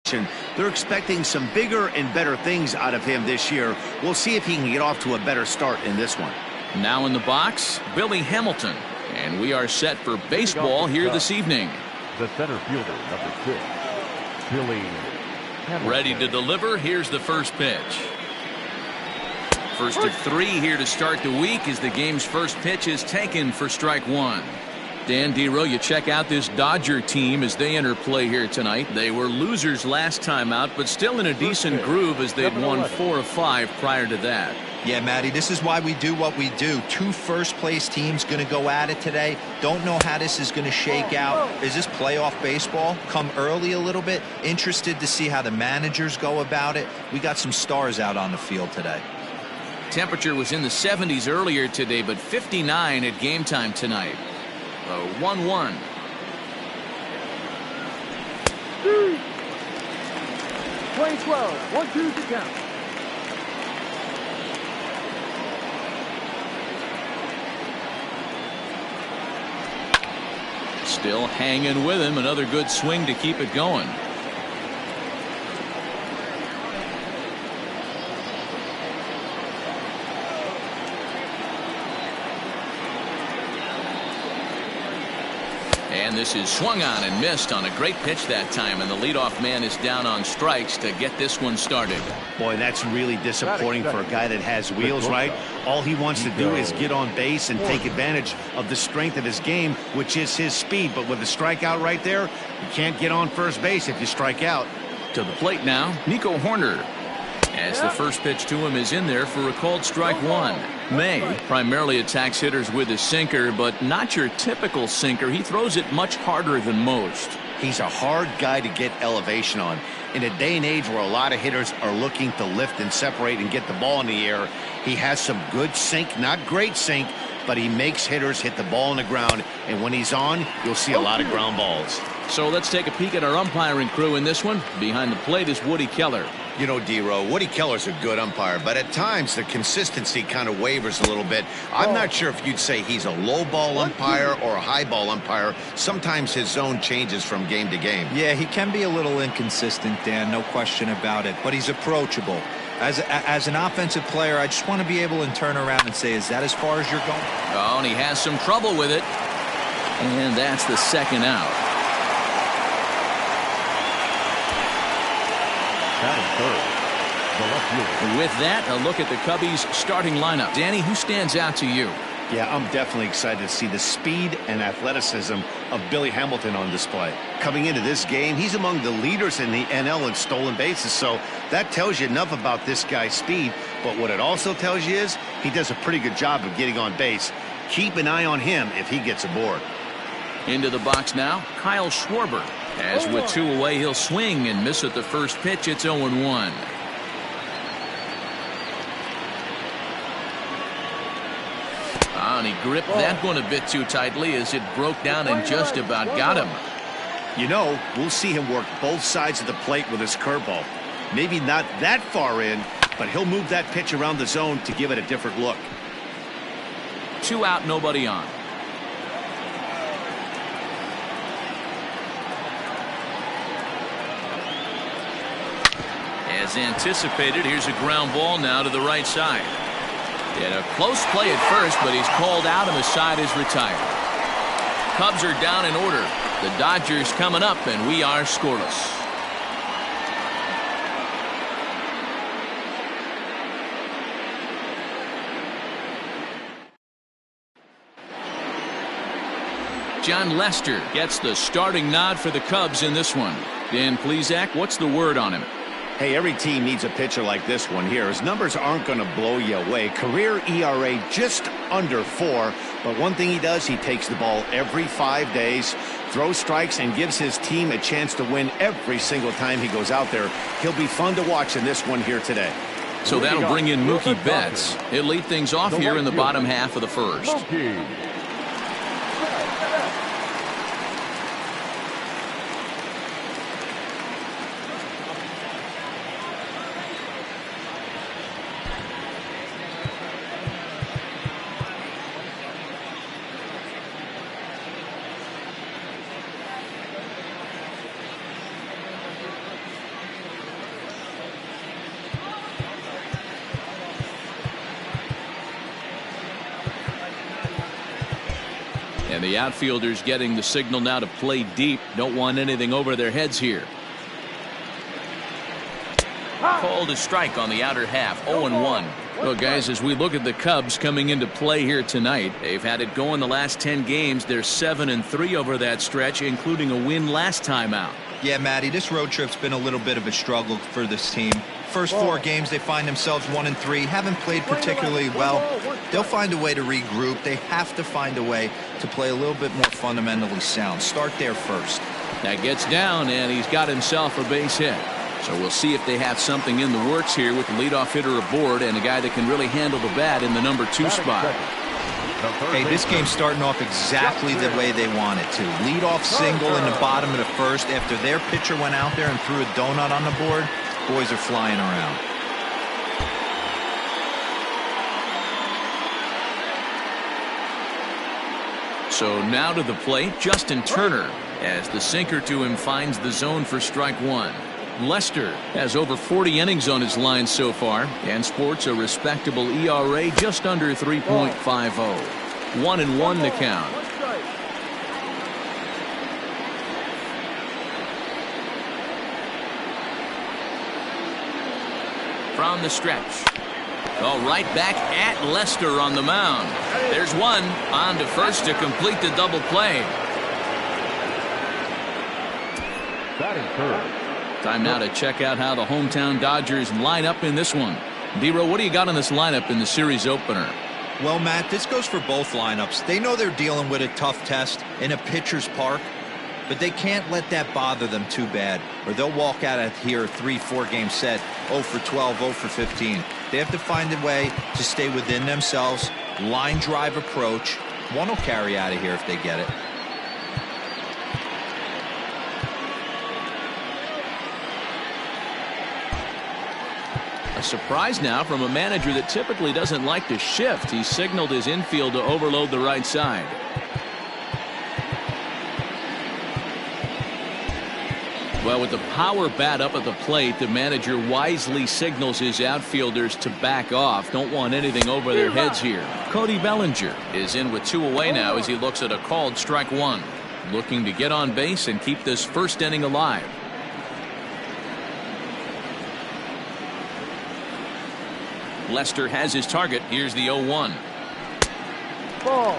They're expecting some bigger and better things out of him this year. We'll see if he can get off to a better start in this one. Now in the box, Billy Hamilton. And we are set for baseball here this evening. The center fielder, number 6, Billy Hamilton. Ready to deliver. Here's the first pitch. First of 3 here to start the week as the game's first pitch is taken for strike 1. Dan Dero, you check out this Dodger team as they enter play here tonight. They were losers last time out, but still in a decent groove as they'd won 4 of 5 prior to that. Yeah, Matty, this is why we do what we do. 2 first-place teams going to go at it today. Don't know how this is going to shake out. Is this playoff baseball? Come early a little bit. Interested to see how the managers go about it. We got some stars out on the field today. Temperature was in the 70s earlier today, but 59 at game time tonight. 1-1. Play 12. 1-2 to count. Still hanging with him. Another good swing to keep it going. And this is swung on and missed on a great pitch that time, and the leadoff man is down on strikes to get this one started. Boy, that's really disappointing for a guy that has wheels, right? All he wants to do is get on base and take advantage of the strength of his game, which is his speed. But with the strikeout right there, you can't get on first base if you strike out. To the plate now, Nico Horner. As the first pitch to him is in there for a called strike 1. May primarily attacks hitters with his sinker, but not your typical sinker. He throws it much harder than most. He's a hard guy to get elevation on. In a day and age where a lot of hitters are looking to lift and separate and get the ball in the air, he has some good sink, not great sink, but he makes hitters hit the ball on the ground. And when he's on, you'll see a lot of ground balls. So let's take a peek at our umpiring crew in this one. Behind the plate is Woody Keller. You know, Dero, Woody Keller's a good umpire, but at times the consistency kind of wavers a little bit. I'm not sure if you'd say he's a low ball umpire or a high ball umpire. Sometimes his zone changes from game to game. Yeah, he can be a little inconsistent, Dan, no question about it, but he's approachable. As an offensive player, I just want to be able to turn around and say, is that as far as you're going? Oh, and he has some trouble with it. And that's the second out. With that, a look at the Cubbies' starting lineup. Danny, who stands out to you? Yeah, I'm definitely excited to see the speed and athleticism of Billy Hamilton on display. Coming into this game, he's among the leaders in the NL in stolen bases, so that tells you enough about this guy's speed. But what it also tells you is he does a pretty good job of getting on base. Keep an eye on him if he gets aboard. Into the box now, Kyle Schwarber. As with 2 away, he'll swing and miss at the first pitch. It's 0-1. And he gripped that one a bit too tightly as it broke down and just about got him. You know, we'll see him work both sides of the plate with his curveball. Maybe not that far in, but he'll move that pitch around the zone to give it a different look. 2 out, nobody on. As anticipated, here's a ground ball now to the right side. He had a close play at first, but he's called out and the side is retired. Cubs are down in order. The Dodgers coming up, and we are scoreless. John Lester gets the starting nod for the Cubs in this one. Dan Plesac, what's the word on him? Hey, every team needs a pitcher like this one here. His numbers aren't going to blow you away. Career ERA just under 4. But one thing he does, he takes the ball every 5 days, throws strikes, and gives his team a chance to win every single time he goes out there. He'll be fun to watch in this one here today. So that'll bring in Mookie Betts. He'll lead things off here in the bottom half of the first. And the outfielders getting the signal now to play deep. Don't want anything over their heads here. Called a strike on the outer half. 0-1. Well, guys, as we look at the Cubs coming into play here tonight, they've had it going the last 10 games. They're 7-3 over that stretch, including a win last time out. Yeah, Matty, this road trip's been a little bit of a struggle for this team. First 4 games, they find themselves 1-3. Haven't played particularly well. They'll find a way to regroup. They have to find a way to play a little bit more fundamentally sound. Start there first. That gets down, and he's got himself a base hit. So we'll see if they have something in the works here with the leadoff hitter aboard and a guy that can really handle the bat in the number 2 spot. Hey, this game's starting off exactly the way they want it to. Leadoff single in the bottom of the first after their pitcher went out there and threw a donut on the board. Boys are flying around. So now to the plate, Justin Turner, as the sinker to him finds the zone for strike 1. Lester has over 40 innings on his line so far and sports a respectable ERA just under 3.50. 1-1 the count. From the stretch. Oh, right back at Lester on the mound. There's one on to first to complete the double play. Batting third. Time now to check out how the hometown Dodgers line up in this one. D-Row, what do you got on this lineup in the series opener? Well, Matt, this goes for both lineups. They know they're dealing with a tough test in a pitcher's park, but they can't let that bother them too bad, or they'll walk out of here a 3-4 game set, 0 for 12, 0 for 15. They have to find a way to stay within themselves, line drive approach. One will carry out of here if they get it. A surprise now from a manager that typically doesn't like to shift. He signaled his infield to overload the right side. Well, with the power bat up at the plate, the manager wisely signals his outfielders to back off. Don't want anything over their heads here. Cody Bellinger is in with 2 away now as he looks at a called strike 1. Looking to get on base and keep this first inning alive. Lester has his target. Here's the 0-1. Ball.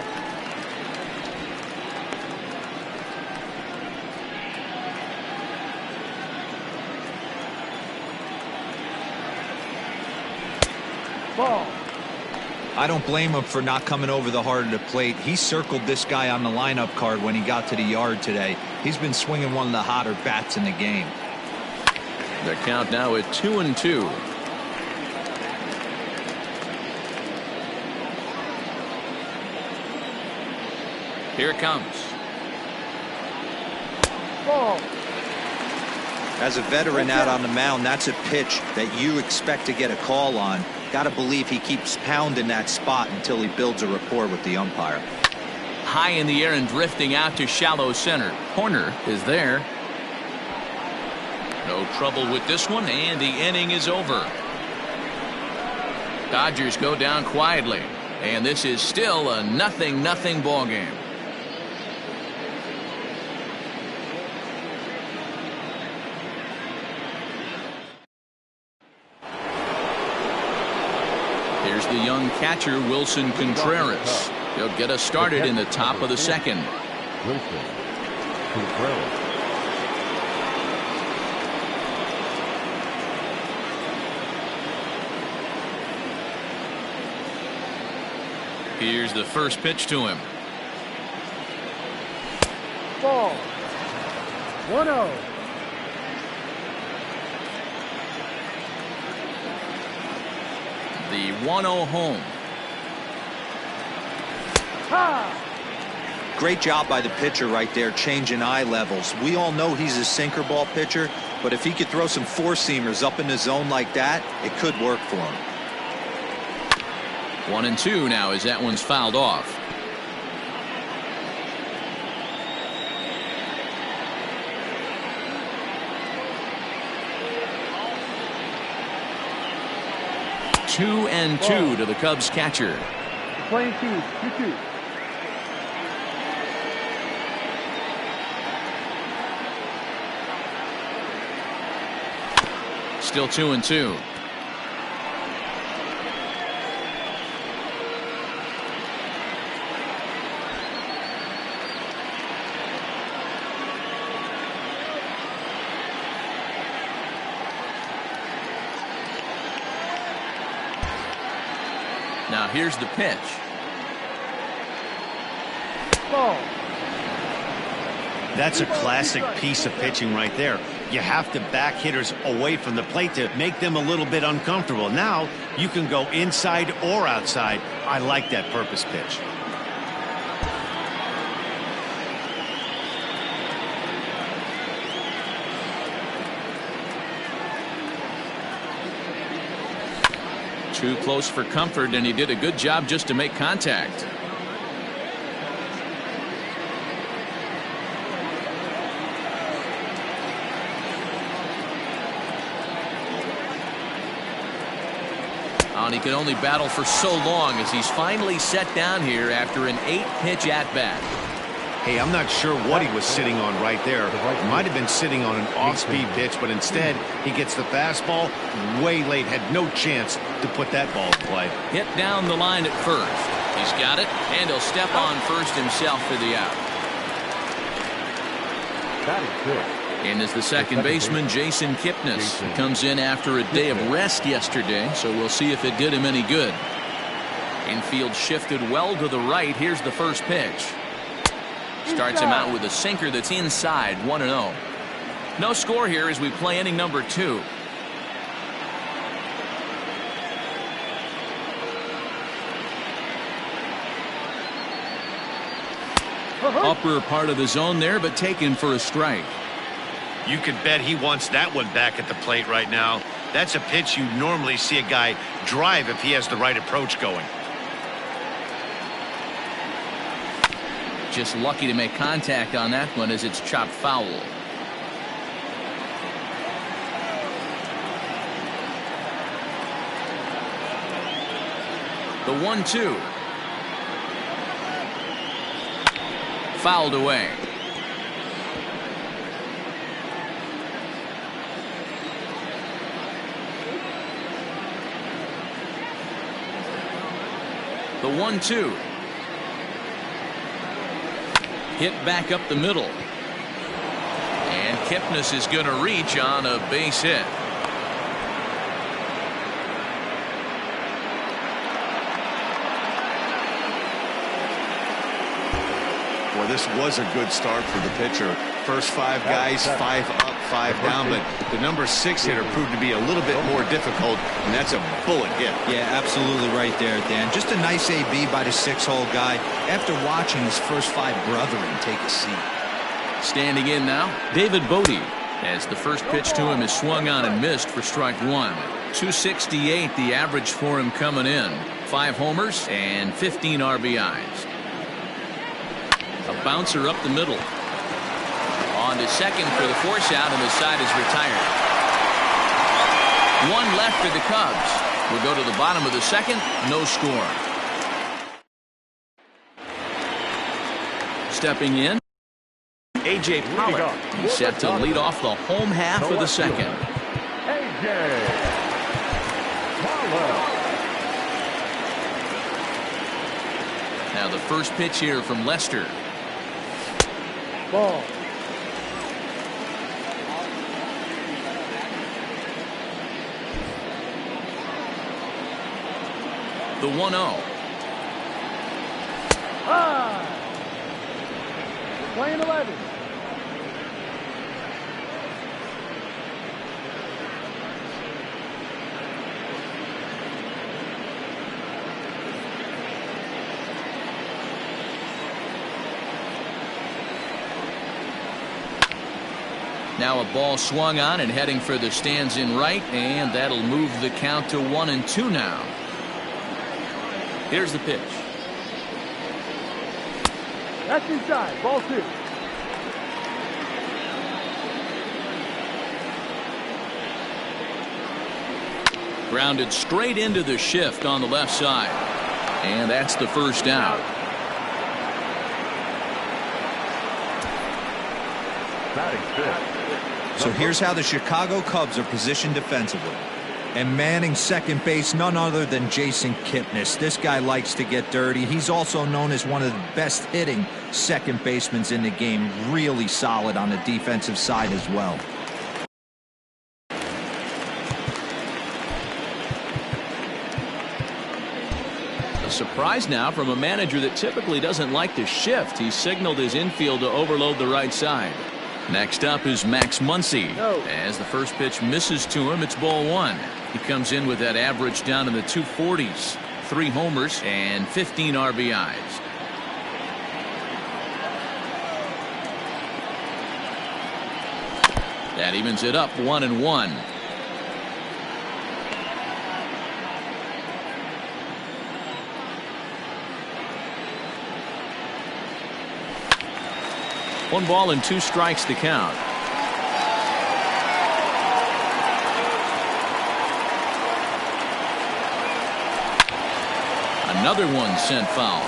Ball. I don't blame him for not coming over the heart of the plate. He circled this guy on the lineup card when he got to the yard today. He's been swinging one of the hotter bats in the game. The count now at 2-2. Here it comes. Ball. As a veteran out on the mound, that's a pitch that you expect to get a call on. Got to believe he keeps pounding that spot until he builds a rapport with the umpire. High in the air and drifting out to shallow center. Corner is there. No trouble with this one, and the inning is over. Dodgers go down quietly, and this is still a 0-0 ball game. Here's the young catcher, Wilson Contreras. He'll get us started in the top of the second. Wilson Contreras. Here's the first pitch to him. Ball. 1-0. The 1-0 home. Great job by the pitcher right there, changing eye levels. We all know he's a sinker ball pitcher, but if he could throw some four-seamers up in the zone like that, it could work for him. 1-2 now as that one's fouled off. Two and two to the Cubs catcher. Playing 2-2. Still 2-2. Now here's the pitch. Ball. That's a classic piece of pitching right there. You have to back hitters away from the plate to make them a little bit uncomfortable. Now you can go inside or outside. I like that purpose pitch. Too close for comfort, and he did a good job just to make contact. And he can only battle for so long as he's finally set down here after an 8-pitch at-bat. Hey, I'm not sure what he was sitting on right there. He might have been sitting on an off-speed pitch, but instead he gets the fastball way late. Had no chance to put that ball in play. Hit down the line at first. He's got it, and he'll step on first himself for the out. Batting fifth. And as the second baseman, Jason Kipnis comes in after a day of rest yesterday, so we'll see if it did him any good. Infield shifted well to the right. Here's the first pitch. Starts him out with a sinker that's inside, 1-0. No score here as we play inning number 2. Upper part of the zone there, but taken for a strike. You could bet he wants that one back at the plate right now. That's a pitch you normally see a guy drive if he has the right approach going. Just lucky to make contact on that one as it's chopped foul. The 1-2. Fouled away. The 1-2. Hit back up the middle. And Kipnis is going to reach on a base hit. Well, this was a good start for the pitcher. First 5 guys, 5 up, 5 down, but the number 6 hitter proved to be a little bit more difficult, and that's a bullet hit. Yeah, absolutely right there, Dan. Just a nice AB by the 6-hole guy after watching his first 5 brethren take a seat. Standing in now, David Bodie, as the first pitch to him is swung on and missed for strike 1. 268 the average for him coming in. 5 homers and 15 RBIs. A bouncer up the middle. On to second for the force out, and the side is retired. 1 left for the Cubs. We'll go to the bottom of the second. No score. Stepping in, A.J. Pollock. He's set to lead off the home half of the second. A.J. Pollock. Now the first pitch here from Lester. Ball. The 1-0. Playing 11. Now a ball swung on and heading for the stands in right, and that'll move the count to 1-2 now. Here's the pitch. That's inside. Ball 2. Grounded straight into the shift on the left side. And that's the first out. Batting fifth. So here's how the Chicago Cubs are positioned defensively. And manning second base, none other than Jason Kipnis. This guy likes to get dirty. He's also known as one of the best hitting second basemen in the game. Really solid on the defensive side as well. A surprise now from a manager that typically doesn't like to shift. He signaled his infield to overload the right side. Next up is Max Muncy. As the first pitch misses to him, it's ball one. He comes in with that average down in the 240s. 3 homers and 15 RBIs. That evens it up 1-1. One ball and 2 strikes to count. Another one sent foul.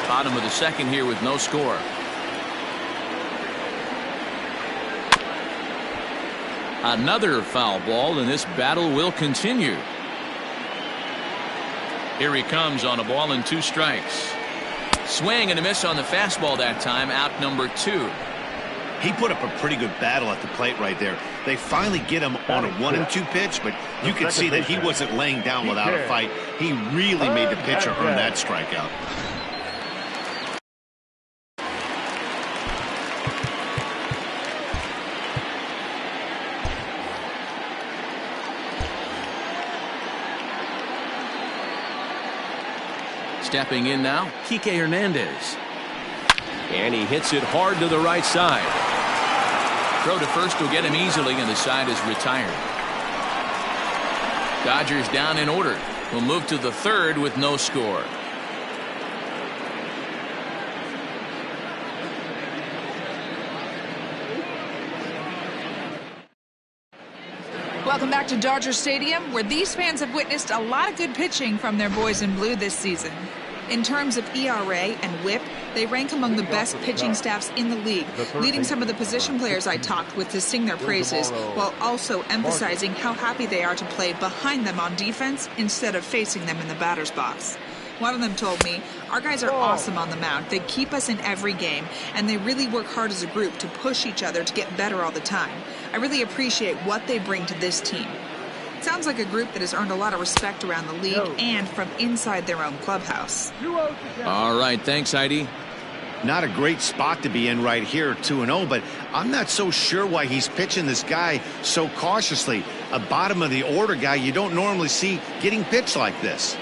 Bottom of the second here with no score. Another foul ball, and this battle will continue. Here he comes on a ball and 2 strikes. Swing and a miss on the fastball that time. Out number 2. He put up a pretty good battle at the plate right there. They finally get him on a 1-2 pitch, but you could see that he wasn't laying down without a fight. He really made the pitcher earn that strikeout. Stepping in now, Kike Hernandez. And he hits it hard to the right side. Throw to first will get him easily, and the side is retired. Dodgers down in order. Will move to the third with no score. Welcome back to Dodger Stadium, where these fans have witnessed a lot of good pitching from their boys in blue this season. In terms of ERA and WHIP, they rank among the best pitching staffs in the league, leading some of the position players I talked with to sing their praises, while also emphasizing how happy they are to play behind them on defense instead of facing them in the batter's box. One of them told me, "Our guys are awesome on the mound. They keep us in every game, and they really work hard as a group to push each other to get better all the time. I really appreciate what they bring to this team." Sounds like a group that has earned a lot of respect around the league and from inside their own clubhouse. All right, thanks, Heidi. Not a great spot to be in right here, 2-0, but I'm not so sure why he's pitching this guy so cautiously. A bottom of the order guy you don't normally see getting pitched like this.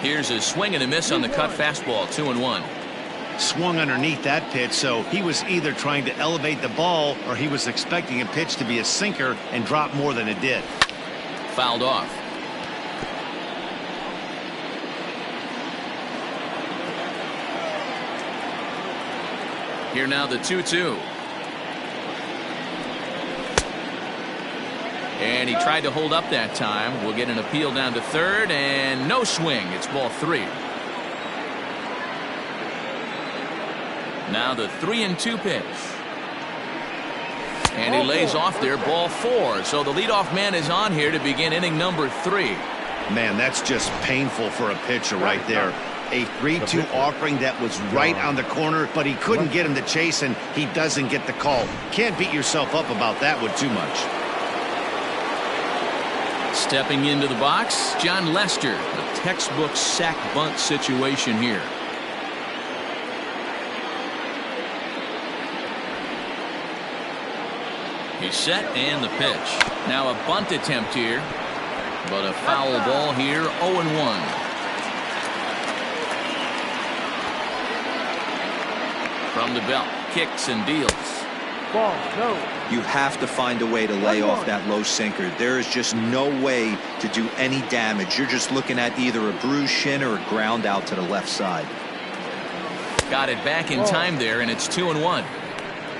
Here's a swing and a miss on the cut fastball, 2-1. Swung underneath that pitch, so he was either trying to elevate the ball or he was expecting a pitch to be a sinker and drop more than it did. Fouled off. Here now the 2-2. And he tried to hold up that time. We'll get an appeal down to third, and no swing. It's ball 3. Now the 3-2 pitch. And he lays off there, ball 4. So the leadoff man is on here to begin inning number 3. Man, that's just painful for a pitcher right there. A 3-2 offering that was right on the corner, but he couldn't get him to chase, and he doesn't get the call. Can't beat yourself up about that one too much. Stepping into the box, John Lester. A textbook sack bunt situation here. He's set, and the pitch. Now a bunt attempt here, but a foul ball here, 0-1. From the belt, kicks and deals. Ball, no. You have to find a way to lay off that low sinker. There is just no way to do any damage. You're just looking at either a bruised shin or a ground out to the left side. Got it back in time there, and it's 2-1.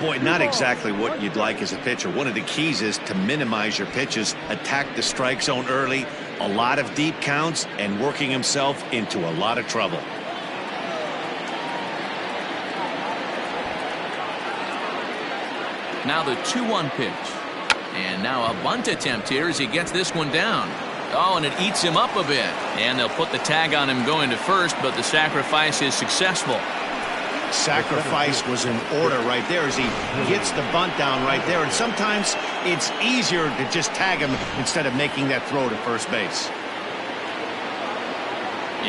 Boy, not exactly what you'd like as a pitcher. One of the keys is to minimize your pitches, attack the strike zone early, a lot of deep counts, and working himself into a lot of trouble. Now the 2-1 pitch. And now a bunt attempt here as he gets this one down. Oh, and it eats him up a bit. And they'll put the tag on him going to first, but the sacrifice is successful. Sacrifice was in order right there as he gets the bunt down right there. And sometimes it's easier to just tag him instead of making that throw to first base.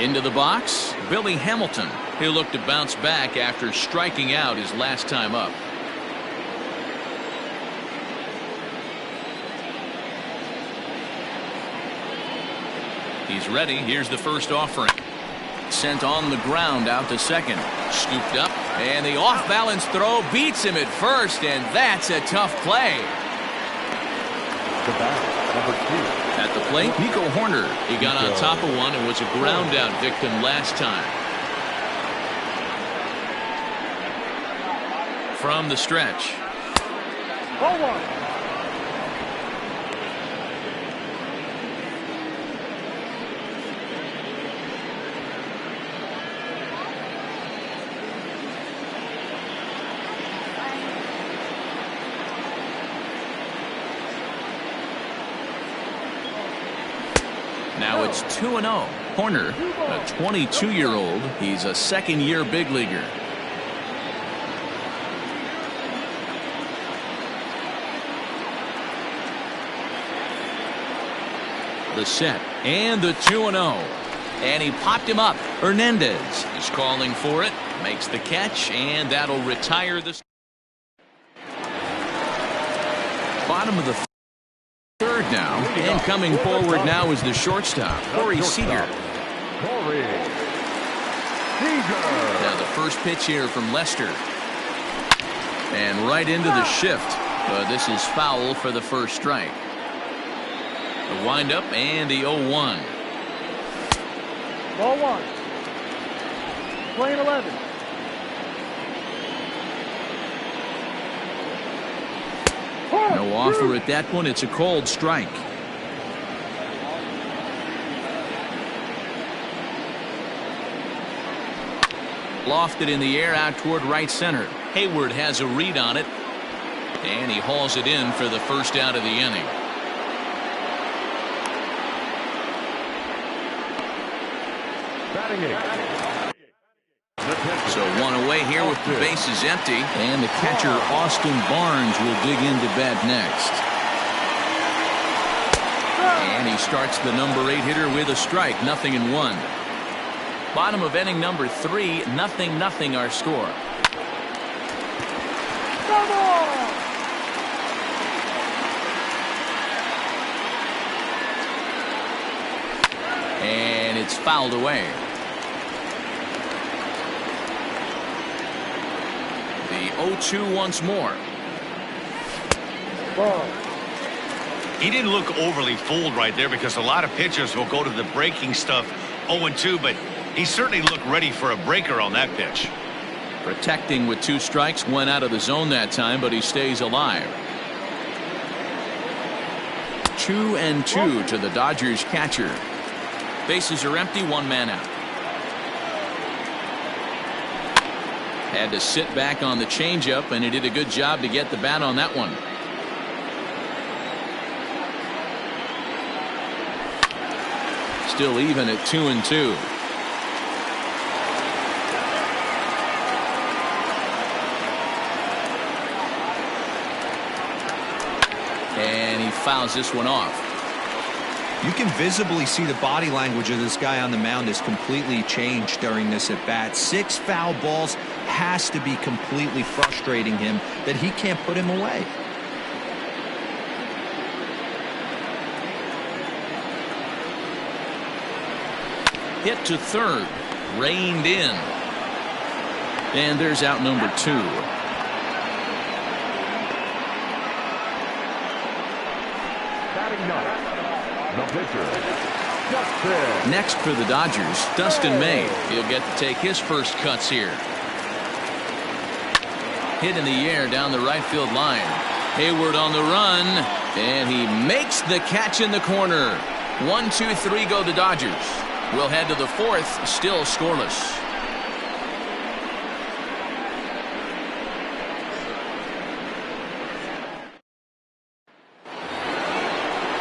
Into the box, Billy Hamilton. He'll look to bounce back after striking out his last time up. He's ready. Here's the first offering. Sent on the ground out to second. Scooped up, and the off-balance throw beats him at first, and that's a tough play. The bat, number 2. At the plate, Nico Horner. He got on top of one and was a ground-out victim last time. From the stretch. 0-1. Now it's 2-0. Horner, a 22-year-old. He's a second-year big leaguer. The set and the 2-0. And he popped him up. Hernandez is calling for it. Makes the catch, and that'll retire the bottom of the third now, and coming forward now is the shortstop, Corey Seager. Now the first pitch here from Lester. And right into the shift. But this is foul for the first strike. The windup and the 0-1. Ball 1. Playing 11. No offer at that one. It's a cold strike. Lofted in the air out toward right center. Hayward has a read on it. And he hauls it in for the first out of the inning. So one away here with the bases empty, and the catcher Austin Barnes will dig into bat next. And he starts the number 8 hitter with a strike, 0-1. Bottom of inning number 3, 0-0 our score. Come on! And it's fouled away. The 0-2 once more. Ball. He didn't look overly fooled right there because a lot of pitchers will go to the breaking stuff 0-2, but he certainly looked ready for a breaker on that pitch. Protecting with 2 strikes, went out of the zone that time, but he stays alive. 2-2 to the Dodgers catcher. Bases are empty, 1 man out. Had to sit back on the changeup, and he did a good job to get the bat on that one. Still even at 2-2. And he fouls this one off. You can visibly see the body language of this guy on the mound has completely changed during this at bat. 6 foul balls has to be completely frustrating him that he can't put him away. Hit to third, reined in, and there's out number 2. Batting 9. The pitcher, Dustin. Next for the Dodgers, Dustin May. He'll get to take his first cuts here. Hit in the air down the right field line. Hayward on the run, and he makes the catch in the corner. 1, 2, 3 go the Dodgers. We'll head to the 4th, still scoreless.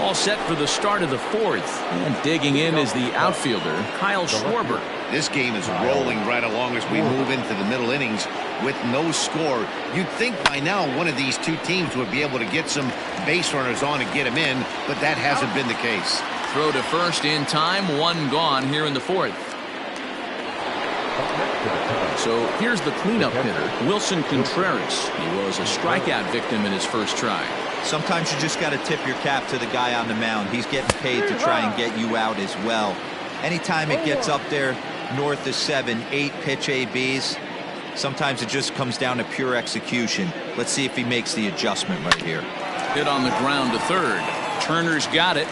All set for the start of the fourth. And digging in is the outfielder, Kyle Schwarber. This game is rolling right along as we move into the middle innings with no score. You'd think by now one of these two teams would be able to get some base runners on and get them in, but that hasn't been the case. Throw to first in time, one gone here in the fourth. So here's the cleanup hitter, Wilson Contreras. He was a strikeout victim in his first try. Sometimes you just got to tip your cap to the guy on the mound. He's getting paid to try and get you out as well. Anytime it gets up there north of 7, 8 pitch ABs, sometimes it just comes down to pure execution. Let's see if he makes the adjustment right here. Hit on the ground to third. Turner's got it.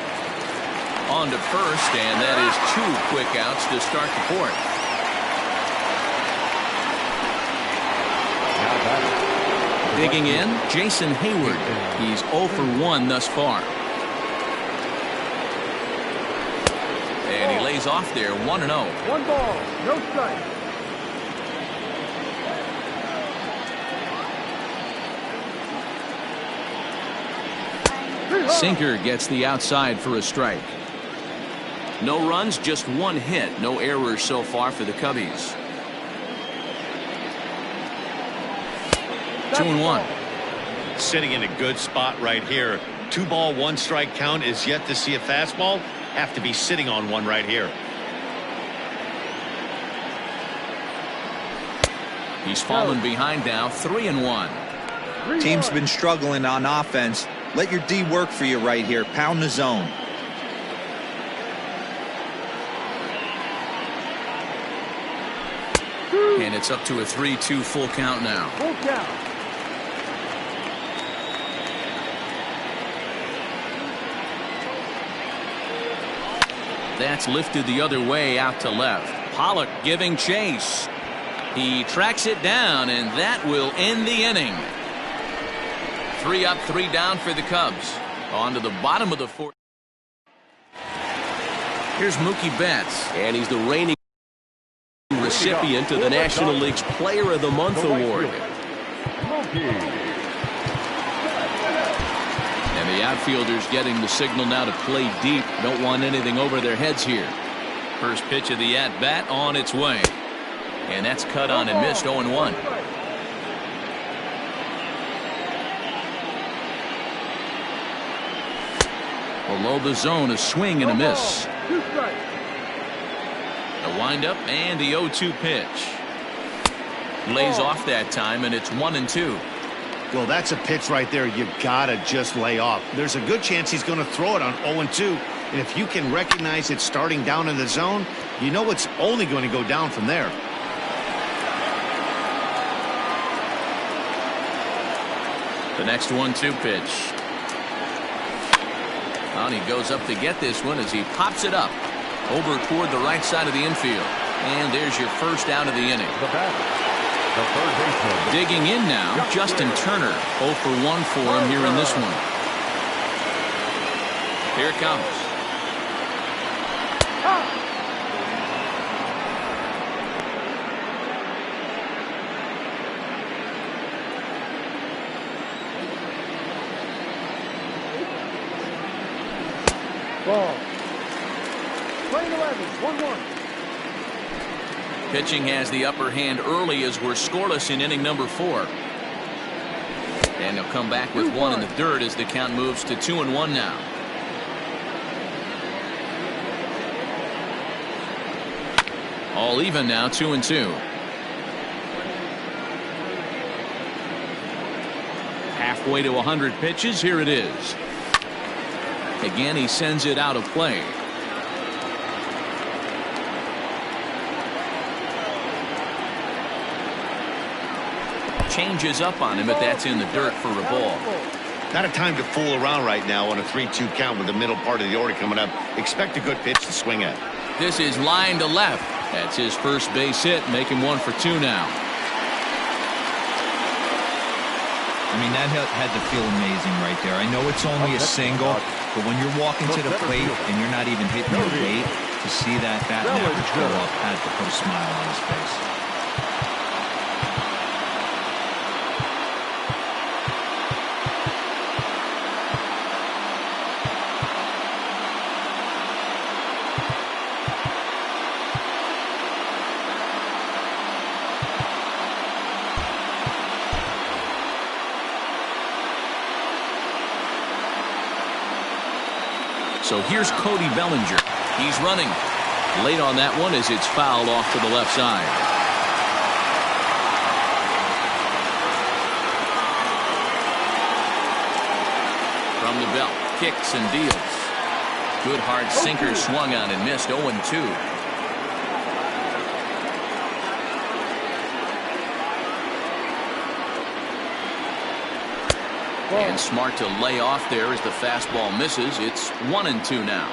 On to first, and that is 2 quick outs to start the fourth. Digging in, Jason Hayward. He's 0 for 1 thus far. And he lays off there, 1-0. 1 ball, no strike. Sinker gets the outside for a strike. No runs, just 1 hit. No errors so far for the Cubbies. 2-1. Sitting in a good spot right here. 2 ball, 1 strike count is yet to see a fastball. Have to be sitting on one right here. He's fallen behind now, 3-1. Team's been struggling on offense. Let your D work for you right here. Pound the zone. And it's up to a 3-2 full count now. Full count. That's lifted the other way out to left. Pollock giving chase. He tracks it down, and that will end the inning. 3 up, 3 down for the Cubs. On to the bottom of the fourth. Here's Mookie Betts, and he's the reigning recipient of the National League's Player of the Month award. And the outfielders getting the signal now to play deep. Don't want anything over their heads here. First pitch of the at-bat on its way. And that's cut on and missed, 0-1. Below the zone, a swing and a miss. A windup and the 0-2 pitch. Lays off that time, and it's 1-2. Well, that's a pitch right there you gotta just lay off. There's a good chance he's going to throw it on 0-2, and if you can recognize it starting down in the zone, you know it's only going to go down from there. The next 1-2 pitch. And he goes up to get this one as he pops it up over toward the right side of the infield. And there's your first out of the inning. The third baseman. Digging in now, Justin Turner. 0 for 1 for him here in this one. Here it comes. Ball. Playing 11, 1-1. Pitching has the upper hand early as we're scoreless in inning number 4. And they'll come back with 1 in the dirt as the count moves to 2-1 now. All even now, 2-2. Halfway to 100 pitches, here it is. Again, he sends it out of play. Changes up on him, but that's in the dirt for a ball. Not a time to fool around right now on a 3-2 count with the middle part of the order coming up. Expect a good pitch to swing at. This is line to left. That's his first base hit, making 1 for 2 now. I mean, that had to feel amazing right there. I know it's only a single, but when you're walking to the plate and you're not even hitting your weight, to see that batting average go up had to put a smile on his face. So here's Cody Bellinger. He's running. Late on that one as it's fouled off to the left side. From the belt, kicks and deals. Good hard sinker swung on and missed. 0-2. And smart to lay off there as the fastball misses. It's 1-2 now.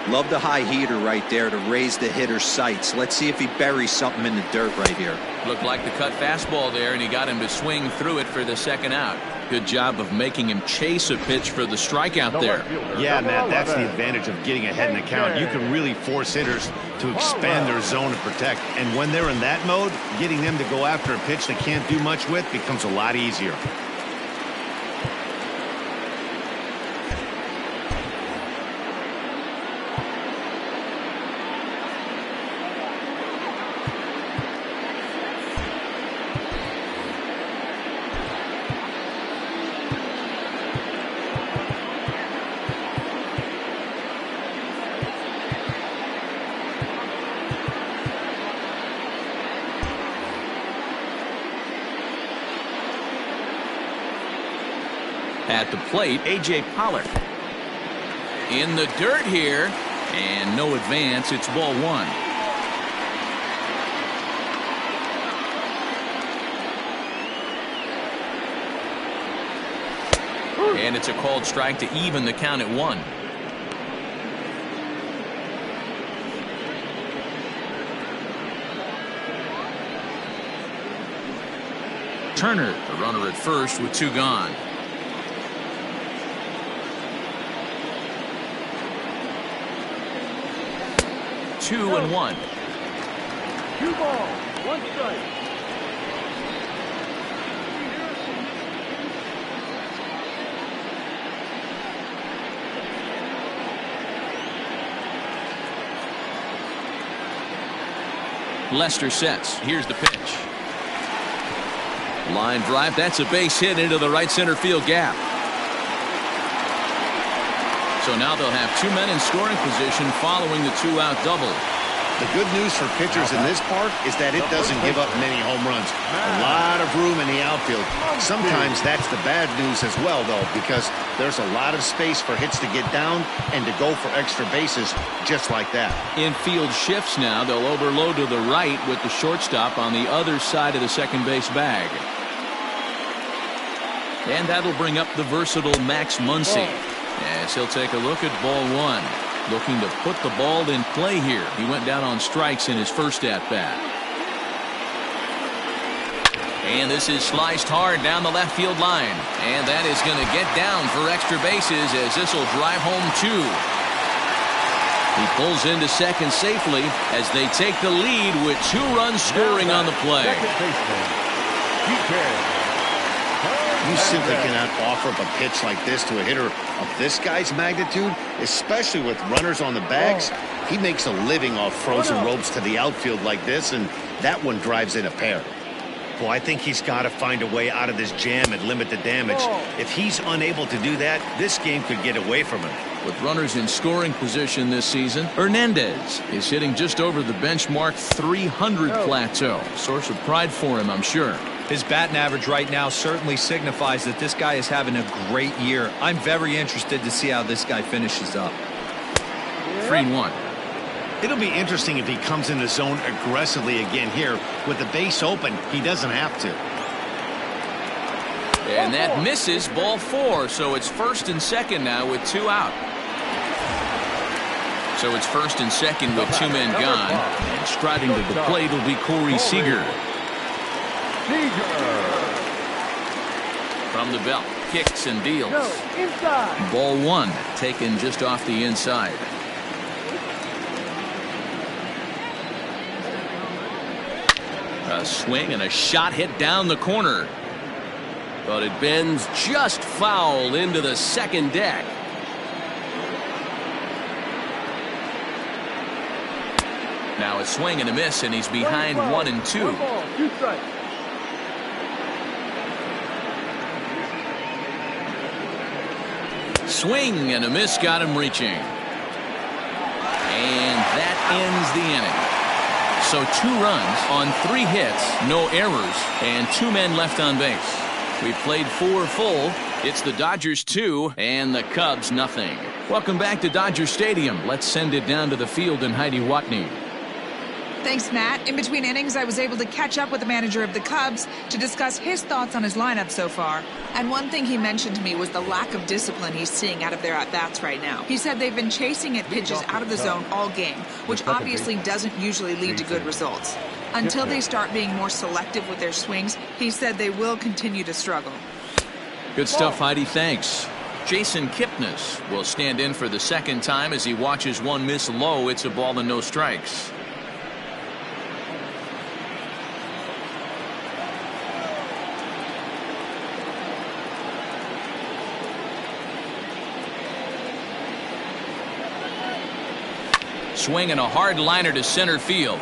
Love the high heater right there to raise the hitter's sights. Let's see if he buries something in the dirt right here. Looked like the cut fastball there, and he got him to swing through it for the second out. Good job of making him chase a pitch for the strikeout there. Yeah, Matt, that's the advantage of getting ahead in the count. You can really force hitters to expand their zone and protect. And when they're in that mode, getting them to go after a pitch they can't do much with becomes a lot easier. At the plate, A.J. Pollock. In the dirt here, and no advance. It's ball one. And it's a called strike to even the count at 1. Turner, the runner at first with 2 gone. 2-1. 2 balls, 1 strike. Lester sets. Here's the pitch. Line drive. That's a base hit into the right center field gap. So now they'll have 2 men in scoring position following the 2-out double. The good news for pitchers in this park is that it doesn't give up many home runs. A lot of room in the outfield. Sometimes that's the bad news as well, though, because there's a lot of space for hits to get down and to go for extra bases just like that. Infield shifts now. They'll overload to the right with the shortstop on the other side of the second base bag. And that'll bring up the versatile Max Muncy. As he'll take a look at ball 1. Looking to put the ball in play here. He went down on strikes in his first at-bat. And this is sliced hard down the left field line. And that is going to get down for extra bases as this will drive home 2. He pulls into second safely as they take the lead with 2 runs scoring on the play. You simply cannot offer up a pitch like this to a hitter of this guy's magnitude, especially with runners on the bags. He makes a living off frozen ropes to the outfield like this, and that one drives in a pair. Well, I think he's got to find a way out of this jam and limit the damage. If he's unable to do that, this game could get away from him. With runners in scoring position this season, Hernandez is hitting just over the benchmark 300 plateau. Source of pride for him, I'm sure. His batting average right now certainly signifies that this guy is having a great year. I'm very interested to see how this guy finishes up. 3-1. It'll be interesting if he comes in the zone aggressively again here. With the base open, he doesn't have to. And that misses ball 4, so it's first and second now with 2 out. So it's first and second with 2 men gone. And striding to the plate will be Corey Seager. From the belt, kicks and deals. Ball 1, taken just off the inside. A swing and a shot hit down the corner. But it bends just foul into the second deck. Now a swing and a miss, and he's behind 1-2. swing and a miss got him reaching. And that ends the inning. So 2 runs on 3 hits, no errors, and 2 men left on base. We played 4 full. It's the Dodgers 2 and the Cubs nothing. Welcome back to Dodger Stadium. Let's send it down to the field in Heidi Watney. Thanks, Matt. In between innings, I was able to catch up with the manager of the Cubs to discuss his thoughts on his lineup so far. And one thing he mentioned to me was the lack of discipline he's seeing out of their at-bats right now. He said they've been chasing at pitches out of the zone all game, which obviously doesn't usually lead to good results. Until they start being more selective with their swings, he said they will continue to struggle. Good stuff, Heidi. Thanks. Jason Kipnis will stand in for the second time as he watches one miss low. It's a ball and no strikes. Swinging a hard liner to center field.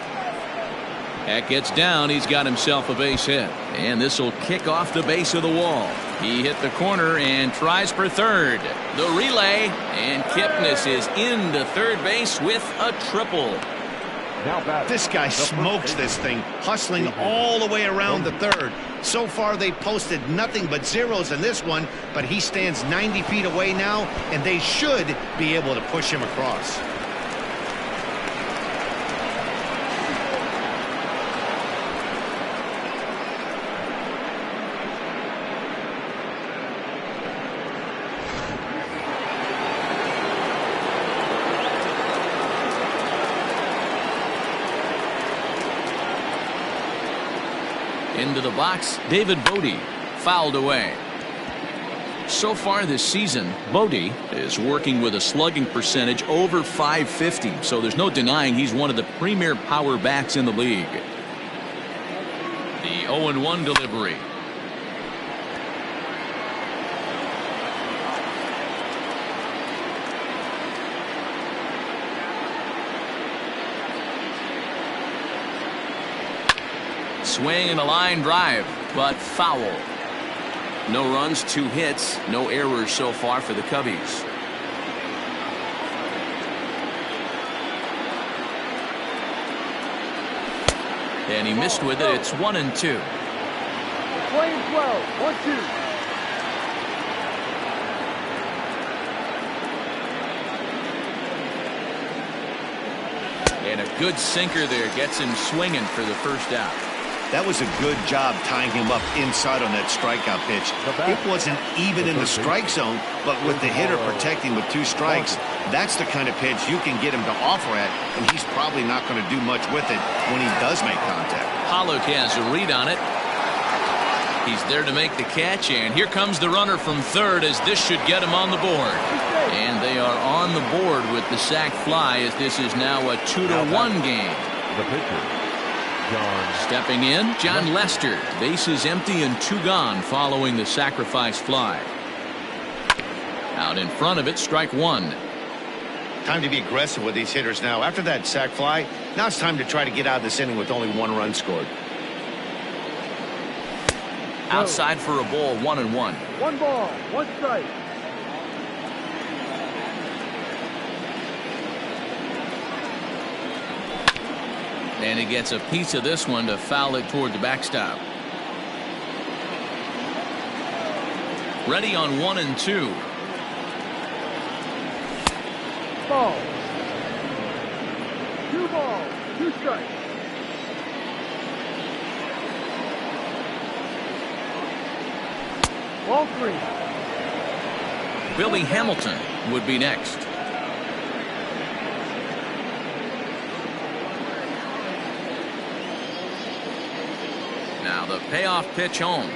That gets down. He's got himself a base hit. And this will kick off the base of the wall. He hit the corner and tries for third. The relay, and Kipnis is into third base with a triple. This guy smokes this thing, hustling all the way around the third. So far, they posted nothing but zeros in this one, but he stands 90 feet away now, and they should be able to push him across. Into the box, David Bodie fouled away. So far this season, Bodie is working with a slugging percentage over .550, so there's no denying he's one of the premier power bats in the league. The 0-1 delivery. Swing and a line drive, but foul. No runs, 2 hits, no errors so far for the Cubbies. And he missed with it. It's 1-2. Playing 12, 1-2. And a good sinker there gets him swinging for the first out. That was a good job tying him up inside on that strikeout pitch. It wasn't even in the strike zone, but with the hitter protecting with 2 strikes, that's the kind of pitch you can get him to offer at, and he's probably not going to do much with it when he does make contact. Pollock has a read on it. He's there to make the catch, and here comes the runner from third as this should get him on the board. And they are on the board with the sac fly as this is now a 2-1 game. The pitcher, Stepping in, John Lester. Bases empty and 2 gone following the sacrifice fly. Out in front of it, strike 1. Time to be aggressive with these hitters now. After that sac fly, now it's time to try to get out of this inning with only 1 run scored. Outside for a ball, 1-1. 1 ball, 1 strike. And he gets a piece of this one to foul it toward the backstop. Ready on 1-2. Ball. 2 balls, 2 strikes. Ball 3. Billy Hamilton would be next. Now the payoff pitch home.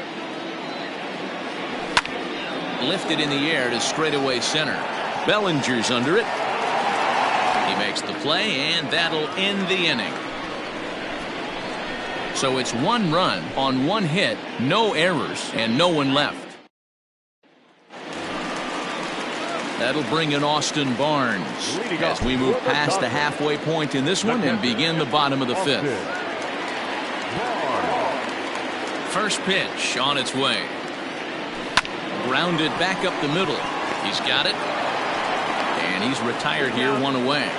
Lifted in the air to straightaway center. Bellinger's under it. He makes the play, and that'll end the inning. So it's 1 run on 1 hit, no errors, and no one left. That'll bring in Austin Barnes as we move past the halfway point in this one and begin the bottom of the 5th. First pitch on its way. Grounded back up the middle. He He's got it. And he's retired here, 1 away.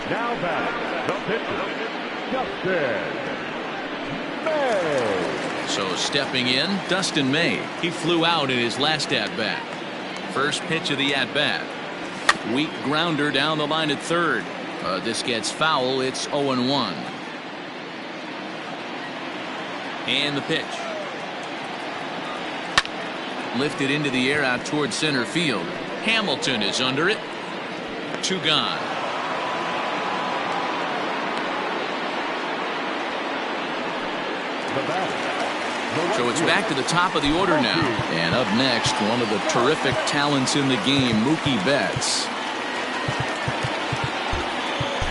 Now batting, the pitcher, Dustin May. So stepping in, Dustin May. He flew out in his last at-bat. First pitch of the at-bat. Weak grounder down the line at third. This gets foul. It's 0-1. And the pitch. Lifted into the air out towards center field. Hamilton is under it. 2 gone. So it's back to the top of the order now. And up next, one of the terrific talents in the game, Mookie Betts.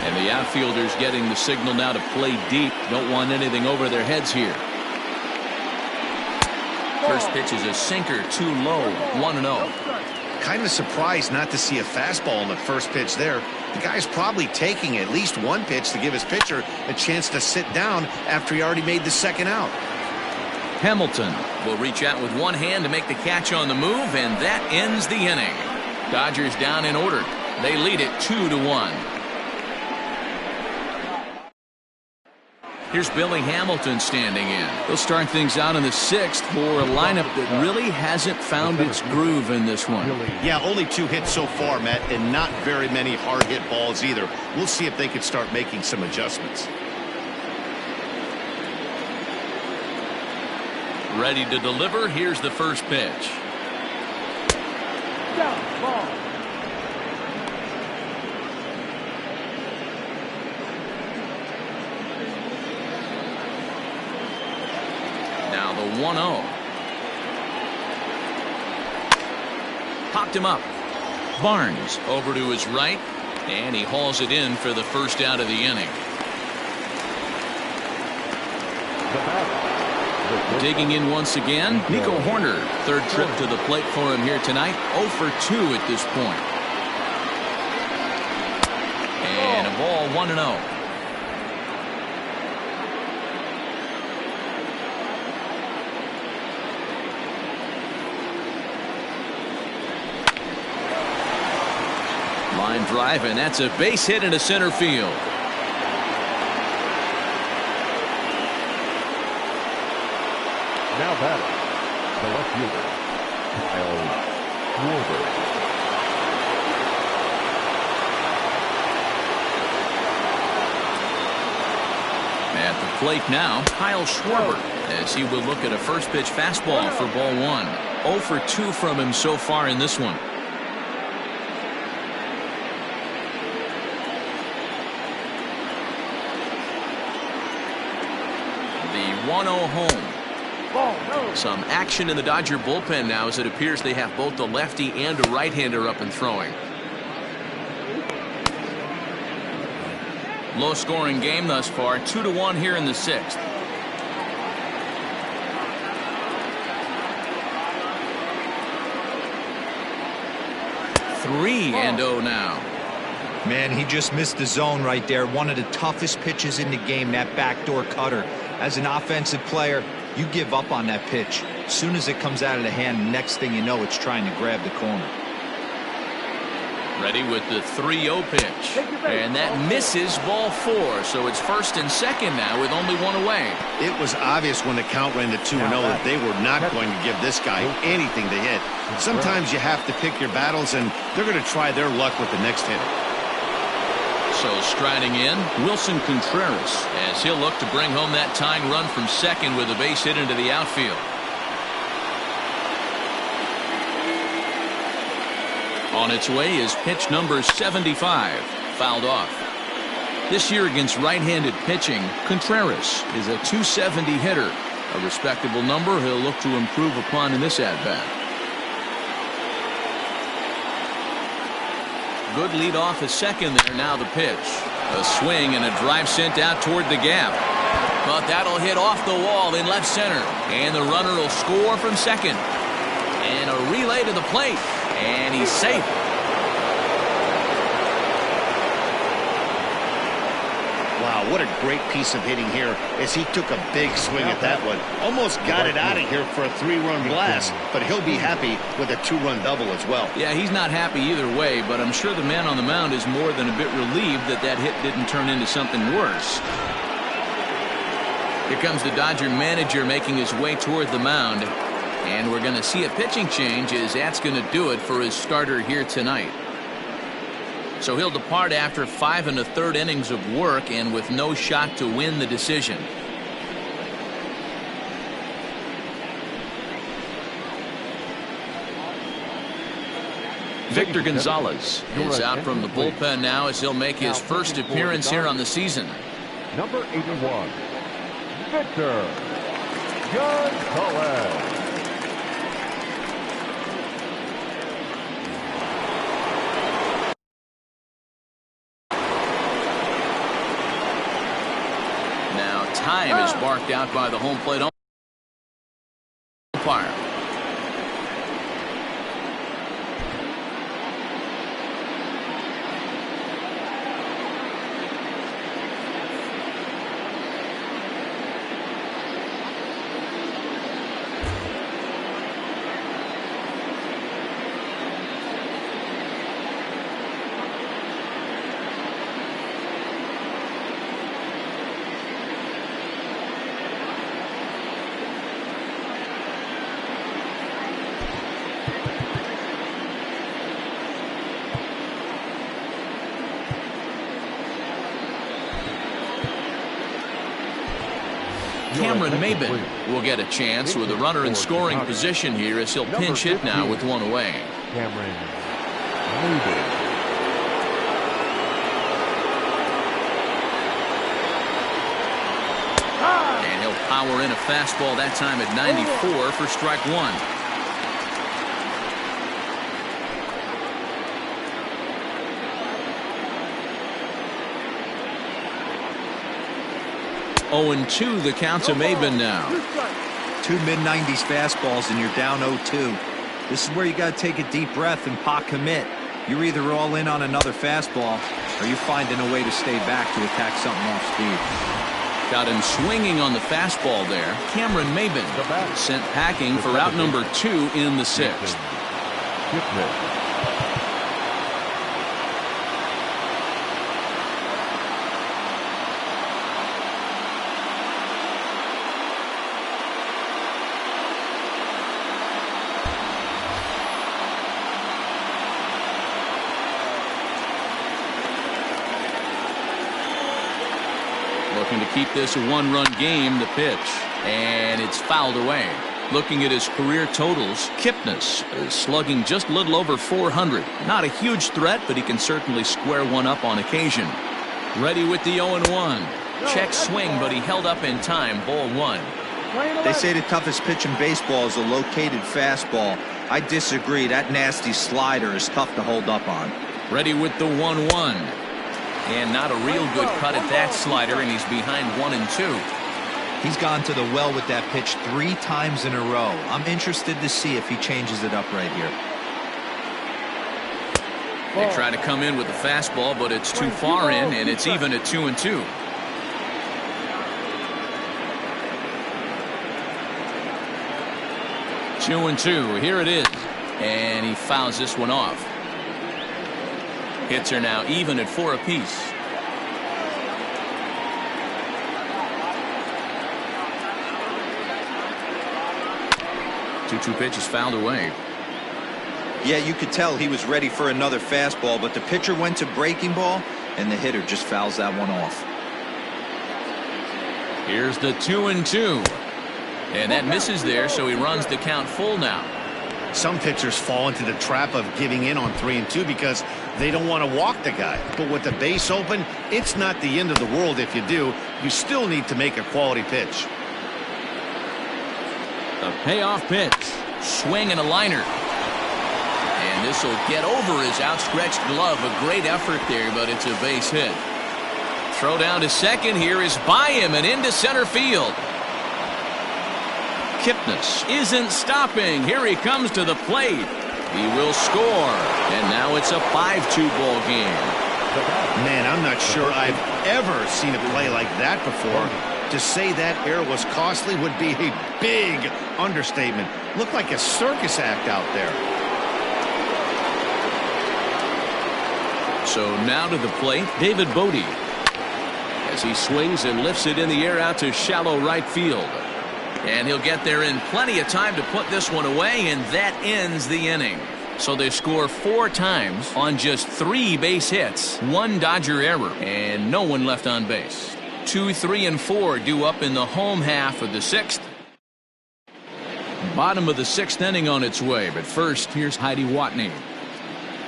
And the outfielders getting the signal now to play deep. Don't want anything over their heads here. First pitch is a sinker, too low, 1-0. Kind of surprised not to see a fastball on the first pitch there. The guy's probably taking at least one pitch to give his pitcher a chance to sit down after he already made the second out. Hamilton will reach out with one hand to make the catch on the move, and that ends the inning. Dodgers down in order. They lead it 2-1. Here's Billy Hamilton standing in. They'll start things out in the 6th for a lineup that really hasn't found its groove in this one. Yeah, only 2 hits so far, Matt, and not very many hard hit balls either. We'll see if they can start making some adjustments. Ready to deliver. Here's the first pitch. Down, ball. Now the 1-0. Popped him up. Barnes over to his right, and he hauls it in for the first out of the inning. Digging in once again, Nico Horner. Third trip to the plate for him here tonight. 0 for 2 at this point. And a ball, 1-0. Line drive, and that's a base hit into center field. Now batting, the left fielder, Kyle Schwarber. At the plate now, Kyle Schwarber, as he will look at a first pitch fastball for ball 1. 0 for 2 from him so far in this one. The 1-0 home. Some action in the Dodger bullpen now, as it appears they have both a lefty and a right-hander up and throwing. Low-scoring game thus far, 2-1 here in the 6th. 3-0 now. Man, he just missed the zone right there. One of the toughest pitches in the game, that backdoor cutter. As an offensive player, you give up on that pitch. As soon as it comes out of the hand, next thing you know, it's trying to grab the corner. Ready with the 3-0 pitch. And that misses ball 4. So it's first and second now with only 1 away. It was obvious when the count ran to 2-0 that they were not going to give this guy anything to hit. Sometimes you have to pick your battles, and they're going to try their luck with the next hitter. So striding in, Wilson Contreras, as he'll look to bring home that tying run from second with a base hit into the outfield. On its way is pitch number 75, fouled off. This year against right-handed pitching, Contreras is a .270 hitter, a respectable number he'll look to improve upon in this at-bat. Good lead off at second there. Now the pitch. A swing and a drive sent out toward the gap. But that'll hit off the wall in left center. And the runner will score from second. And a relay to the plate. And he's safe. Wow, Wow, what a great piece of hitting here as he took a big swing at that one. Almost got it out of here for a 3-run blast, but he'll be happy with a 2-run double as well. Yeah, he's not happy either way, but I'm sure the man on the mound is more than a bit relieved that that hit didn't turn into something worse. Here comes the Dodger manager making his way toward the mound. And we're going to see a pitching change as that's going to do it for his starter here tonight. So he'll depart after 5 1/3 innings of work and with no shot to win the decision. Victor Gonzalez is out from the bullpen now as he'll make his first appearance here on the season. Number 81, Victor Gonzalez. Time is barked out by the home plate umpire. Mlb will get a chance with a runner in scoring position here as he'll pinch hit now with one away. Mlb. And he'll power in a fastball that time at 94 for strike one. Oh, 2 the count to Mlb now. 2 mid-90s fastballs and you're down 0-2. This is where you got to take a deep breath and pot commit. You're either all in on another fastball or you're finding a way to stay back to attack something off speed. Got him swinging on the fastball there. Mlb sent packing for out number 2 in the 6th. Looking to keep this a 1-run game, the pitch, and it's fouled away. Looking at his career totals, Kipnis is slugging just a little over 400. Not a huge threat, but he can certainly square one up on occasion. Ready with the 0-1. Check swing, but he held up in time. Ball 1. They say the toughest pitch in baseball is a located fastball. I disagree. That nasty slider is tough to hold up on. Ready with the 1-1. And not a real good cut at that slider, and he's behind 1-2. He's gone to the well with that pitch 3 times in a row. I'm interested to see if he changes it up right here. They try to come in with the fastball, but it's too far in, and it's even at 2-2. Two and 2. Here it is. And he fouls this one off. Hits are now even at 4 apiece. Two pitches fouled away. Yeah, you could tell he was ready for another fastball, but the pitcher went to breaking ball, and the hitter just fouls that one off. Here's the 2-2. And that misses there, so he runs the count full now. Some pitchers fall into the trap of giving in on 3-2 because they don't want to walk the guy. But with the base open, it's not the end of the world if you do. You still need to make a quality pitch. A payoff pitch. Swing and a liner. And this will get over his outstretched glove. A great effort there, but it's a base hit. Throw down to second here is by him and into center field. Kipnis isn't stopping. Here he comes to the plate. He will score. And now it's a 5-2 ball game. Man, I'm not sure I've ever seen a play like that before. To say that error was costly would be a big understatement. Looked like a circus act out there. So now to the plate, David Bodie. As he swings and lifts it in the air out to shallow right field. And he'll get there in plenty of time to put this one away, and that ends the inning. So they score 4 times on just 3 base hits, 1 Dodger error, and no one left on base. 2, 3, and 4 due up in the home half of the 6th. Bottom of the 6th inning on its way, but first, here's Heidi Watney.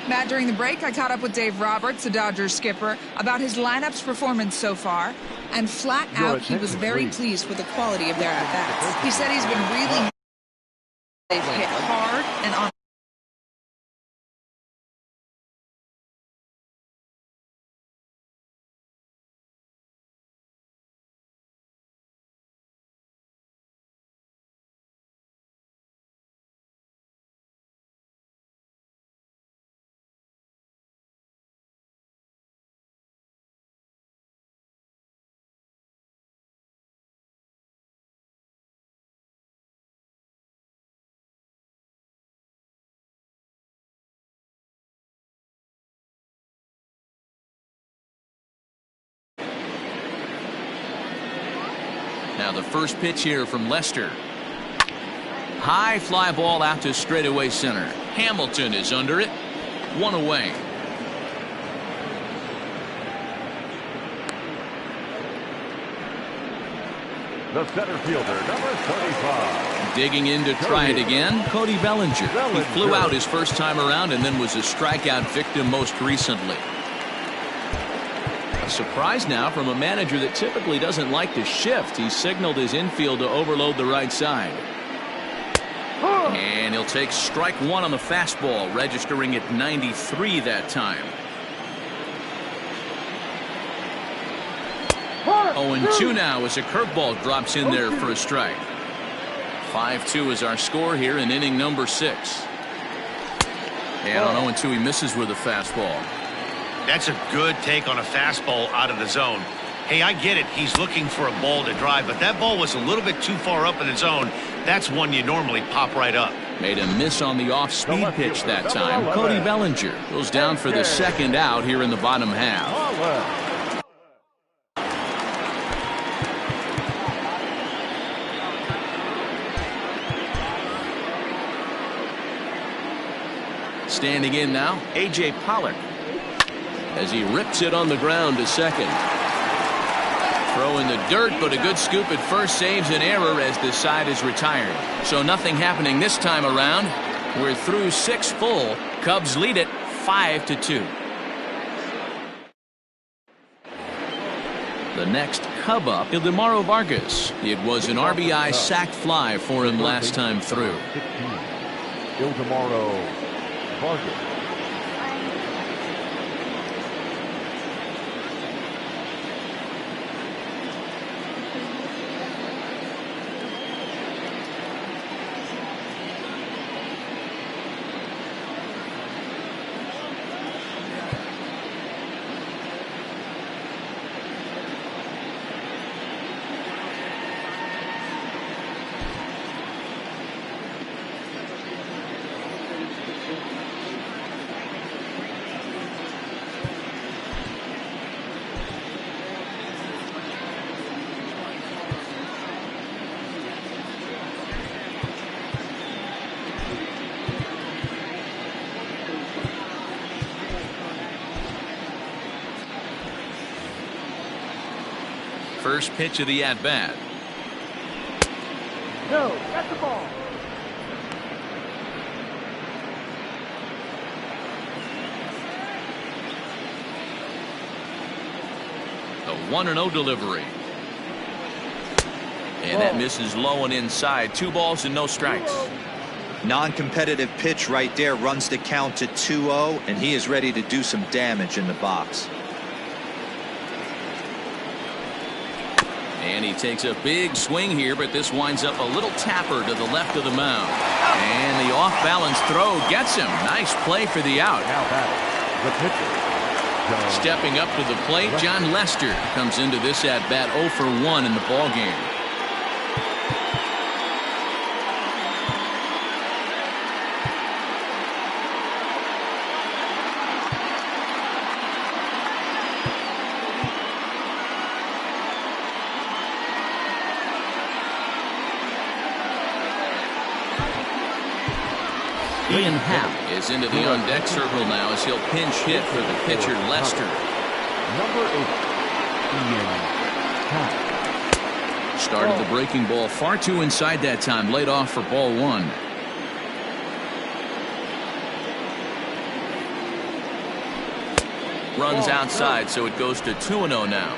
Matt, during the break, I caught up with Dave Roberts, the Dodgers skipper, about his lineup's performance so far. And flat out, he was very pleased with the quality of their at-bats. He said he's been really... They've hit hard and on... Now the first pitch here from Lester. High fly ball out to straightaway center. Hamilton is under it. 1 away. The center fielder, number 35. Digging in to try it again, Cody Bellinger. He flew out his first time around and then was a strikeout victim most recently. A surprise now from a manager that typically doesn't like to shift. He signaled his infield to overload the right side. And he'll take strike 1 on the fastball, registering at 93 that time. 0-2 now as a curveball drops in there for a strike. 5-2 is our score here in inning number 6. And on 0-2 he misses with a fastball. That's a good take on a fastball out of the zone. Hey, I get it. He's looking for a ball to drive, but that ball was a little bit too far up in the zone. That's one you normally pop right up. Made a miss on the off-speed pitch that time. Cody Bellinger goes down for the second out here in the bottom half. Standing in now, A.J. Pollock. As he rips it on the ground to second. Throw in the dirt, but a good scoop at first saves an error as the side is retired. So nothing happening this time around. We're through 6 full. Cubs lead it 5-2. The next Cub up, Ildemaro Vargas. It was an RBI sac fly for him last time through. Ildemaro Vargas. First pitch of the at-bat. No, that's the ball. The 1-0 delivery. And that misses low and inside. 2 balls and no strikes. Non-competitive pitch right there, runs the count to 2-0, and he is ready to do some damage in the box. And he takes a big swing here, but this winds up a little tapper to the left of the mound. And the off-balance throw gets him. Nice play for the out. Now batting, the pitcher, Stepping up to the plate, John Lester comes into this at-bat 0 for 1 in the ballgame. Ian Happ is into the on-deck circle now as he'll pinch hit for the pitcher Lester. Number 8, Ian Happ. Started the breaking ball far too inside that time, laid off for ball 1. Runs outside, so it goes to 2-0 now.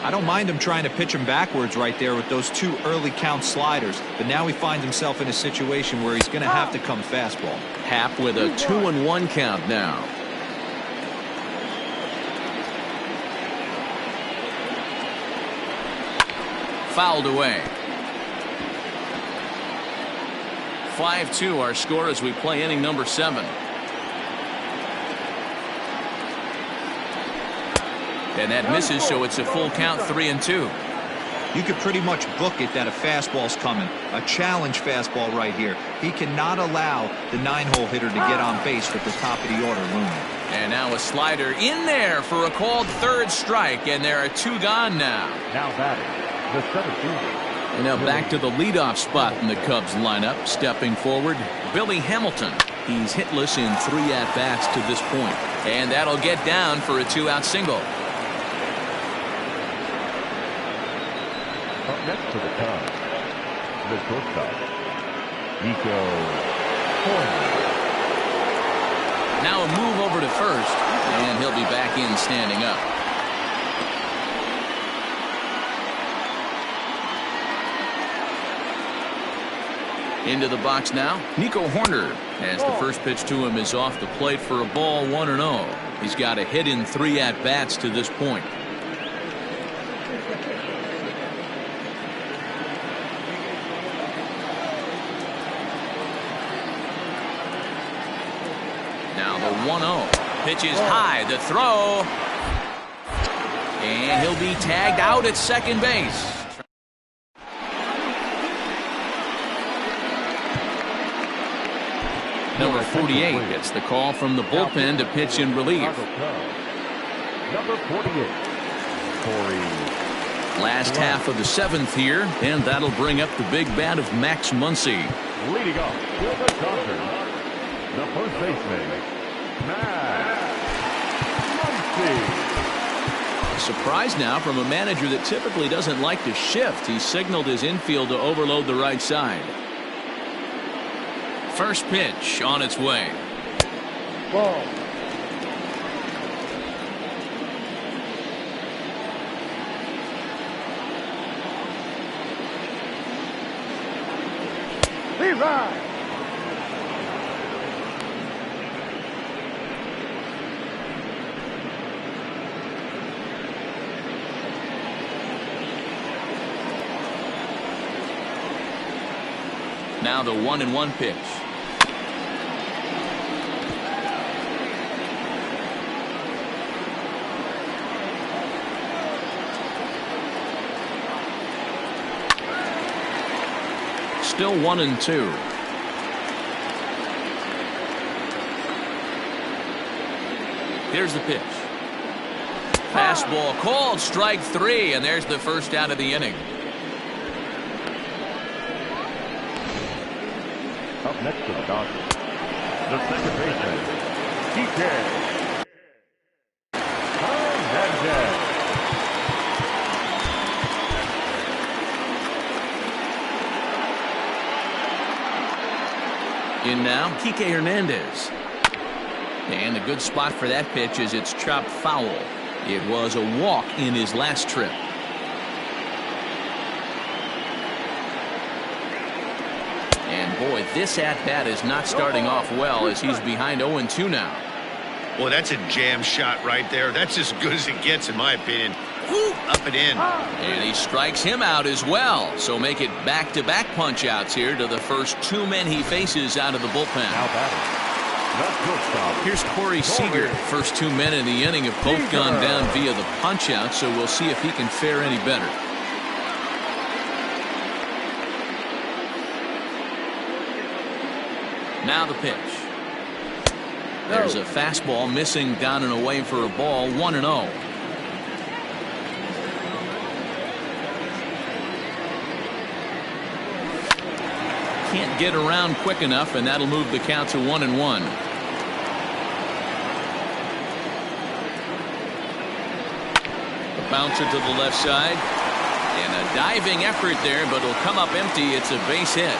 I don't mind him trying to pitch him backwards right there with those 2 early count sliders, but now he finds himself in a situation where he's going to have to come fastball. Happ with a 2-1 count now. Fouled away. 5-2 our score as we play inning number 7. And that misses, so it's a full count, 3-2. You could pretty much book it that a fastball's coming. A challenge fastball right here. He cannot allow the 9-hole hitter to get on base with the top of the order looming. And now a slider in there for a called 3rd strike, and there are 2 gone now. Now batting, the 17th. And now back to the leadoff spot in the Cubs lineup. Stepping forward, Billy Hamilton. He's hitless in 3 at-bats to this point. And that'll get down for a 2-out single. Up next to the Cubs, the shortstop, Nico Horner. Now a move over to first, and he'll be back in standing up. Into the box now, Nico Horner, as the first pitch to him is off the plate for a ball, 1-0. He's got a hit in 3 at-bats to this point. Now the 1-0. Pitch is high. The throw. And he'll be tagged out at second base. Number 48 gets the call from the bullpen to pitch in relief. Number 48, Corey. Last half of the 7th here, and that'll bring up the big bat of Max Muncy. Leading off for the Dodgers, the first baseman, Max Muncy. A surprise now from a manager that typically doesn't like to shift. He signaled his infield to overload the right side. First pitch on its way. Ball. Levi. Now the 1-1 pitch. Still 1-2. Here's the pitch. Fastball called, strike 3, and there's the first out of the inning. Up next to the Dodgers, the second baseman, TK Hernandez. In now, Kike Hernandez. And a good spot for that pitch is it's chopped foul. It was a walk in his last trip. And boy, this at-bat is not starting off well as he's behind 0-2 now. Well, that's a jam shot right there. That's as good as it gets, in my opinion. Woo, up and in. And he strikes him out as well. So make it back-to-back punch-outs here to the first 2 men he faces out of the bullpen. Now batting, The shortstop. Here's Corey Seager. First 2 men in the inning have both gone down via the punch-out, so we'll see if he can fare any better. Now the pitch. There's a fastball missing down and away for a ball. 1-0. Can't get around quick enough, and that'll move the count to 1-1. The bouncer to the left side, and a diving effort there, but it'll come up empty. It's a base hit.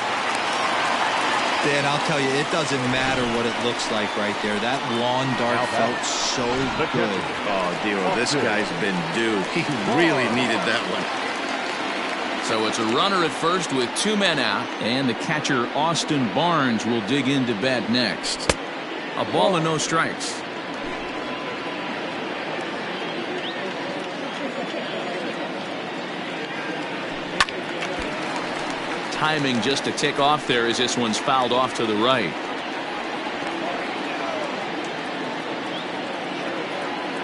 Dan, I'll tell you, it doesn't matter what it looks like right there. That lawn dart felt so good. Oh, Dero, this guy's been due. He really needed that one. So it's a runner at first with 2 men out, and the catcher Austin Barnes will dig into bat next. A ball and no strikes. Timing just a tick off there as this one's fouled off to the right.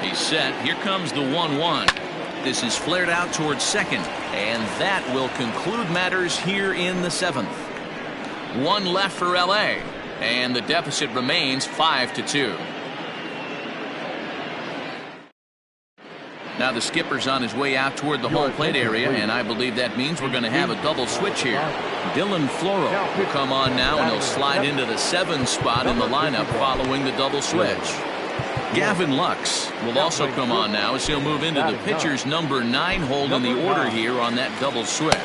He's set. Here comes the 1-1. This is flared out towards second, and that will conclude matters here in the 7th. 1 left for LA, and the deficit remains 5-2. Now the skipper's on his way out toward the home plate area, and I believe that means we're going to have a double switch here. Dylan Floro will come on now, and he'll slide into the 7 spot in the lineup following the double switch. Gavin Lux will also come on now as he'll move into the pitcher's number 9 hold in the order here on that double switch.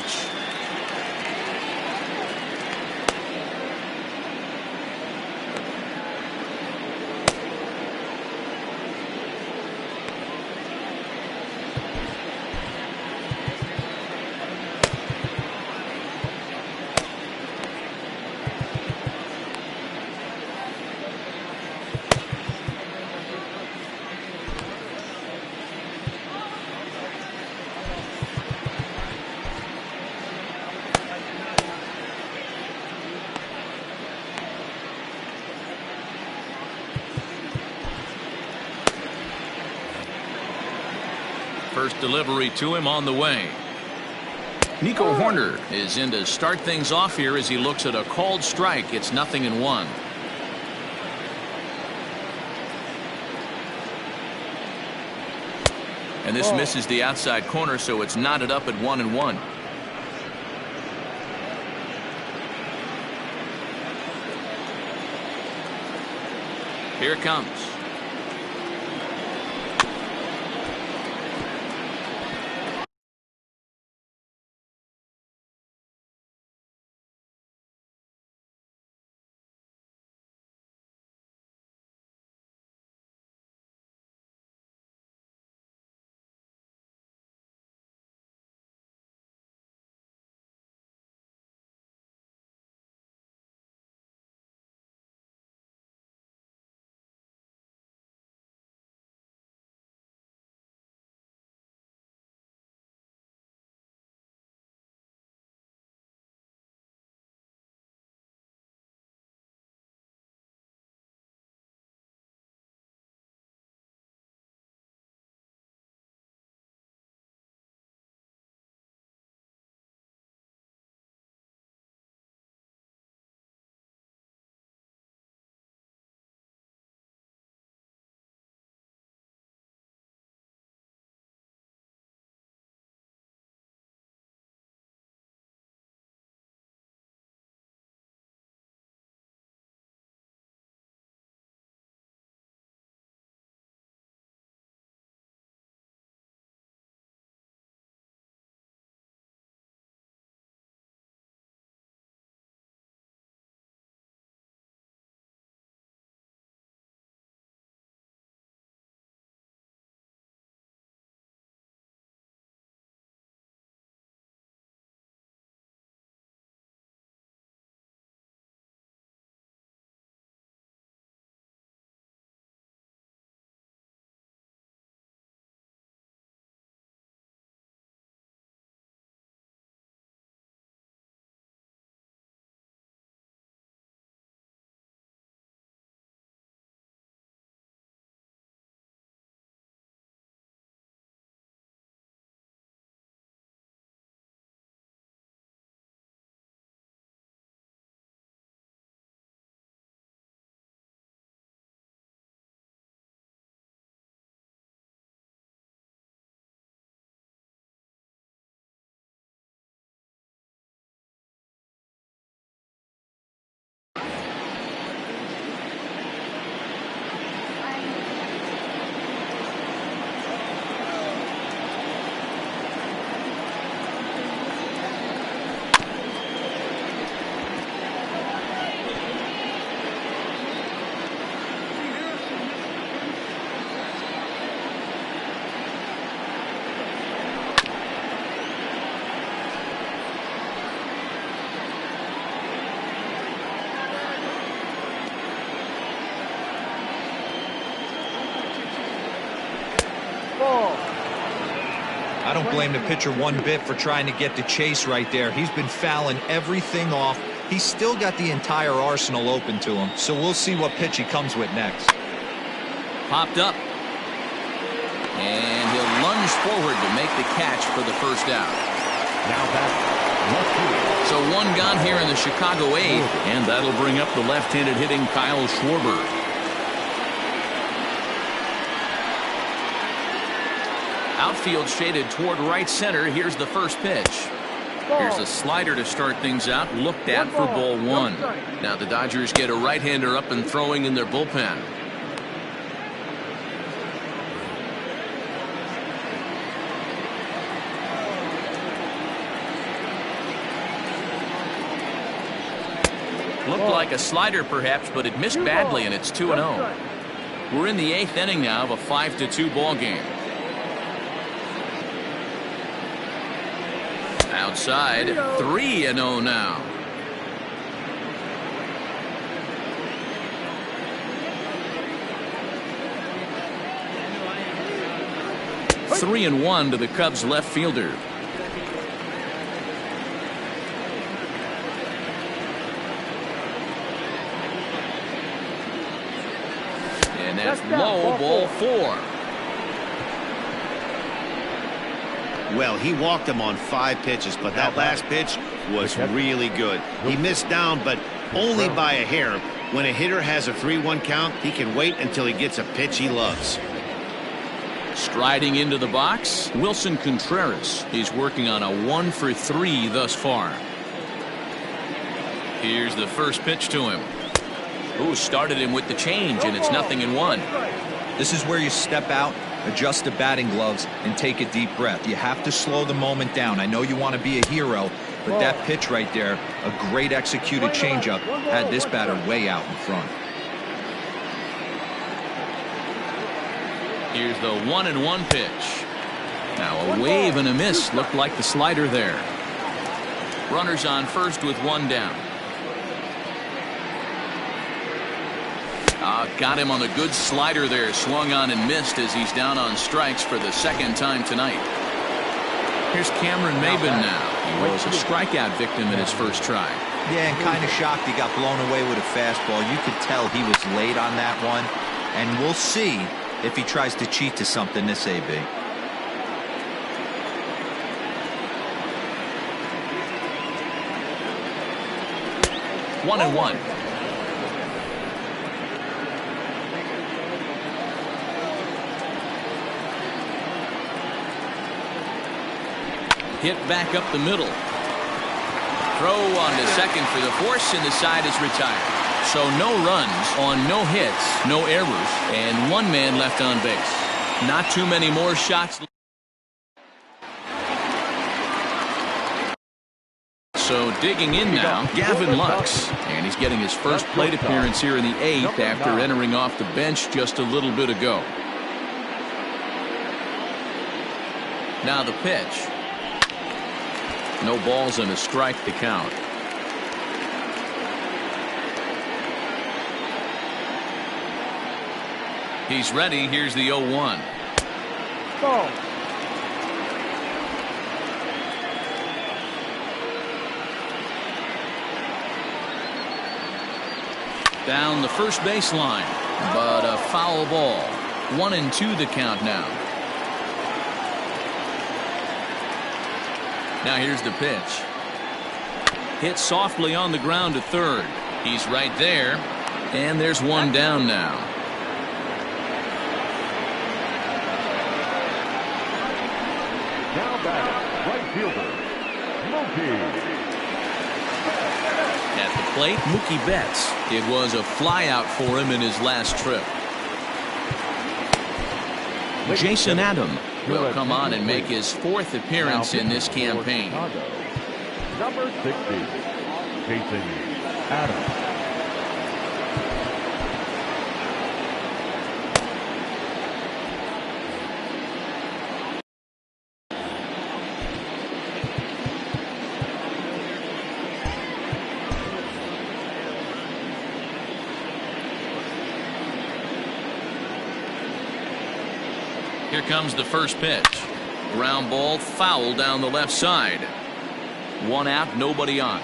First delivery to him on the way. Nico Horner is in to start things off here as he looks at a called strike. It's 0-1. And this misses the outside corner, so it's knotted up at 1-1. Here it comes. I don't blame the pitcher one bit for trying to get the chase right there. He's been fouling everything off. He's still got the entire arsenal open to him, so we'll see what pitch he comes with next. Popped up. And he'll lunge forward to make the catch for the first out. Now back. So one gone here in the Chicago 8th, and that'll bring up the left-handed hitting Kyle Schwarber. Outfield shaded toward right center. Here's the first pitch. Here's a slider to start things out, looked at for ball 1. Now the Dodgers get a right-hander up and throwing in their bullpen. Looked like a slider perhaps, but it missed badly, and it's 2-0. We're in the 8th inning now of a 5-2 ball game. Outside, 3-0 now. Three and 1 to the Cubs left fielder. And that's low, ball 4. Well, he walked him on 5 pitches, but that last pitch was really good. He missed down, but only by a hair. When a hitter has a 3-1 count, he can wait until he gets a pitch he loves. Striding into the box, Wilson Contreras. He's working on a 1-for-3 thus far. Here's the first pitch to him. Ooh, started him with the change, and it's 0-1. This is where you step out, adjust the batting gloves, and take a deep breath. You have to slow the moment down. I know you want to be a hero, but that pitch right there, a great executed changeup, had this batter way out in front. Here's the 1-1 pitch. Now a wave and a miss. Looked like the slider there. Runners on first with 1 down. Got him on a good slider there. Swung on and missed as he's down on strikes for the 2nd time tonight. Here's Cameron Maybin now. He was a strikeout victim in his first try. Yeah, and kind of shocked he got blown away with a fastball. You could tell he was late on that one. And we'll see if he tries to cheat to something this AB. One and 1. Hit back up the middle. Throw on to second for the force, and the side is retired. So no runs on no hits, no errors, and 1 man left on base. Not too many more shots. So digging in now, Gavin Lux. And he's getting his first plate appearance here in the 8th after entering off the bench just a little bit ago. Now the pitch. No balls and a strike to count. He's ready. Here's the 0-1. Ball. Down the first baseline, but a foul ball. 1-2 the count now. Now here's the pitch. Hit softly on the ground to third. He's right there, and there's 1 down now. Now back, right fielder, Mookie. At the plate, Mookie Betts. It was a flyout for him in his last trip. Jason Adam will come on and make his 4th appearance in this campaign. Number 60, Jason Adams. Here comes the first pitch. Ground ball foul down the left side. One out, nobody on.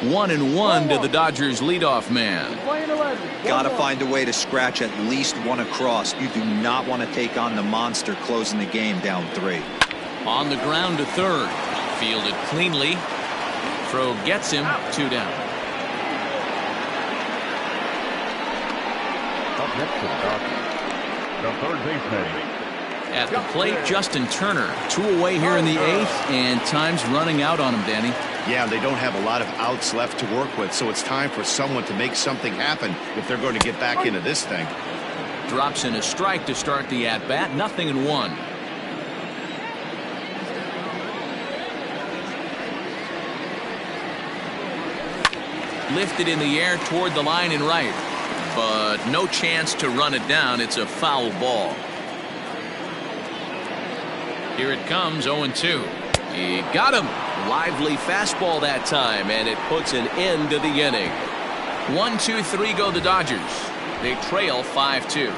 1-1 to the Dodgers leadoff man. Got to find a way to scratch at least one across. You do not want to take on the monster closing the game down 3. On the ground to third. Fielded cleanly. Throw gets him. 2 down. Up next to the Dodgers, the third baseman. At the plate, Justin Turner. 2 away here in the 8th, and time's running out on him, Danny. Yeah, they don't have a lot of outs left to work with, so it's time for someone to make something happen if they're going to get back into this thing. Drops in a strike to start the at-bat. 0-1. Lifted in the air toward the line and right, but no chance to run it down. It's a foul ball. Here it comes, 0-2. He got him. Lively fastball that time, and it puts an end to the inning. 1-2-3 go the Dodgers. They trail 5-2.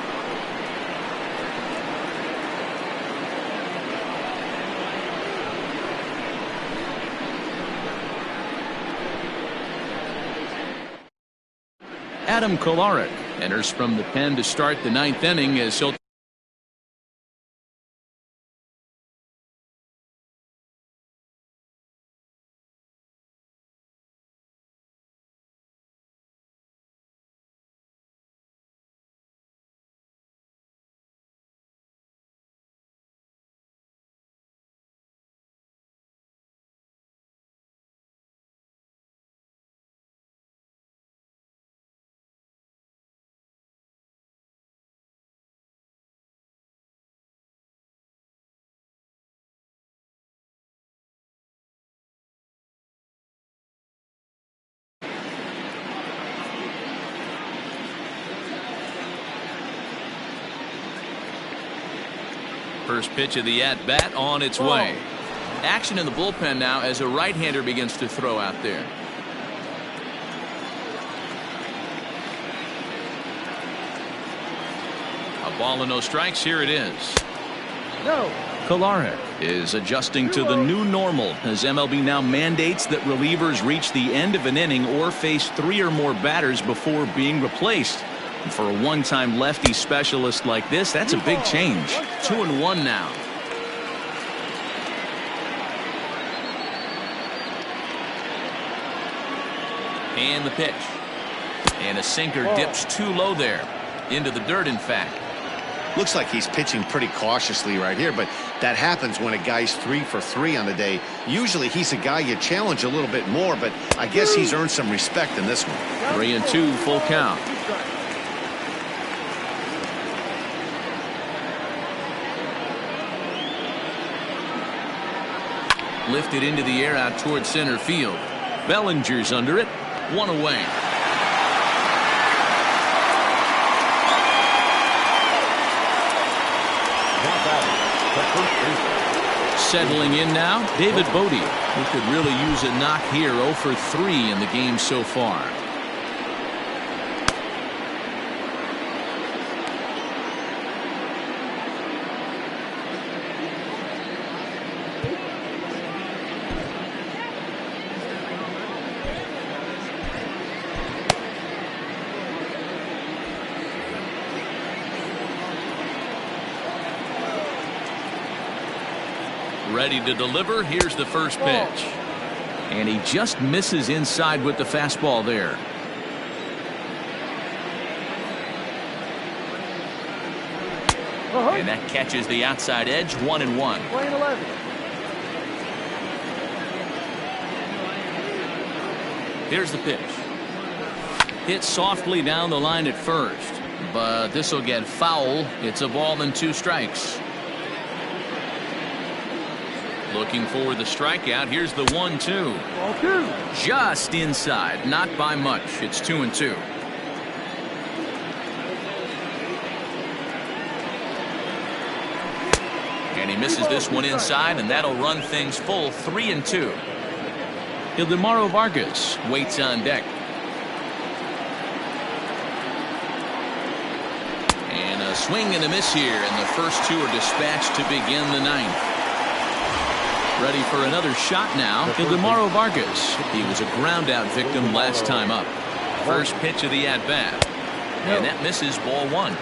Adam Kolarek enters from the pen to start the 9th inning as he'll first pitch of the at-bat on its way. Action in the bullpen now as a right-hander begins to throw out there. A ball and no strikes. Here it is. No. Kolarek is adjusting to the new normal as MLB now mandates that relievers reach the end of an inning or face 3 or more batters before being replaced. And for a one-time lefty specialist like this, that's a big change. 2-1 now. And the pitch. And a sinker dips too low there. Into the dirt, in fact. Looks like he's pitching pretty cautiously right here, but that happens when a guy's 3 for 3 on the day. Usually he's a guy you challenge a little bit more, but I guess he's earned some respect in this one. 3-2, full count. Lifted into the air out toward center field. Bellinger's under it. 1 away. Settling in now, David Bodie, who could really use a knock here. 0 for 3 in the game so far. Ready to deliver. Here's the first pitch. And he just misses inside with the fastball there. And that catches the outside edge. 1-1. Here's the pitch. Hit softly down the line at first, but this will get foul. It's a ball and 2 strikes. Looking for the strikeout. Here's the 1-2. Just inside, not by much. It's 2-2. And he misses this one inside, and that'll run things full. 3-2. Ildemaro Vargas waits on deck. A swing and a miss here, and the first two are dispatched to begin the ninth. Ready for another shot now, Ildemaro Vargas. He was a ground-out victim last time up. First pitch of the at-bat, and that misses, ball one.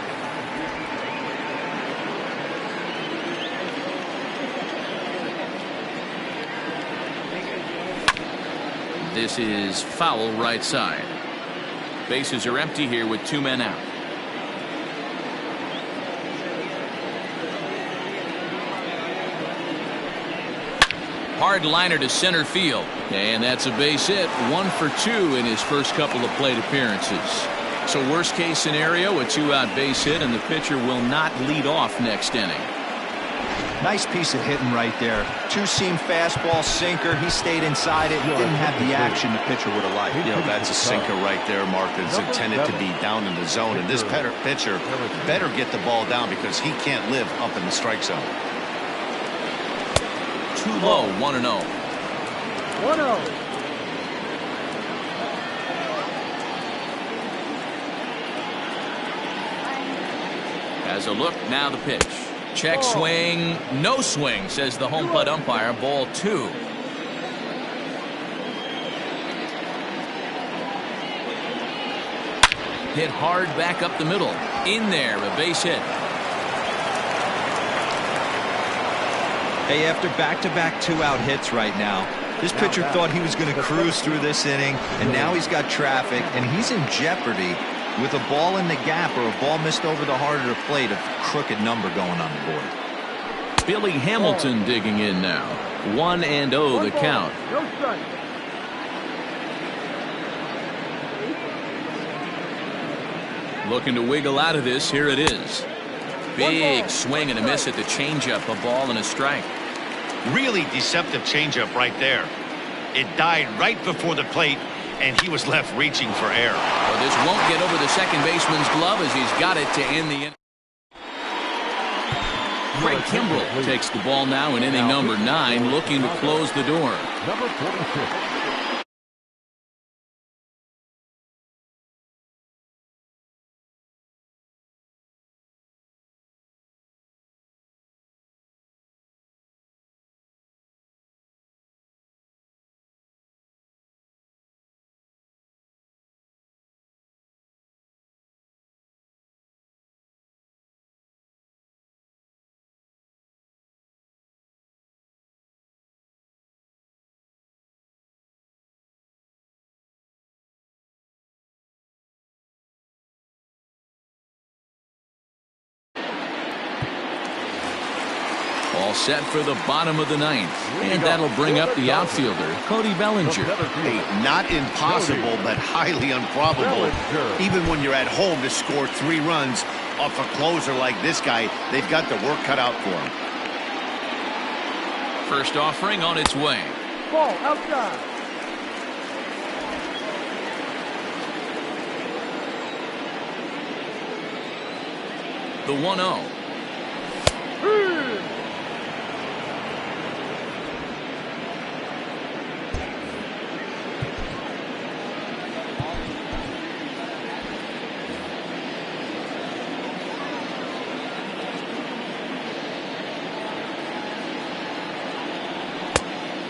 This is foul right side. Bases are empty here with 2 men out. Hard liner to center field, and that's a base hit. 1 for 2 in his first couple of plate appearances. So worst case scenario, a 2-out base hit, and the pitcher will not lead off next inning. Nice piece of hitting right there. Two-seam fastball, sinker. He stayed inside it. Didn't have the action the pitcher would have liked. You know, that's a sinker right there, Mark. It's intended to be down in the zone. And this pitcher better get the ball down because he can't live up in the strike zone. Too low, 1-0. 1-0. As a look, now the pitch. Check swing, no swing, says the home plate umpire. Ball 2. Hit hard back up the middle. In there, a base hit. Hey, after back-to-back 2-out hits right now, this pitcher thought he was going to cruise through this inning, and now he's got traffic, and he's in jeopardy with a ball in the gap or a ball missed over the heart of the plate, a crooked number going on the board. Billy Hamilton digging in now. 1-0 the count. No strike. Looking to wiggle out of this. Here it is. Big swing and a miss at the changeup. A ball and a strike. Really deceptive changeup right there. It died right before the plate, and he was left reaching for air. Well, this won't get over the second baseman's glove as he's got it to end the inning. Craig Kimbrell takes the ball now in inning number 9, looking to close the door. Number 46. All set for the bottom of the ninth. And that'll bring up the outfielder, Cody Bellinger. Hey, not impossible, but highly improbable. Even when you're at home to score 3 runs off a closer like this guy, they've got the work cut out for him. First offering on its way. Ball outside. The 1-0.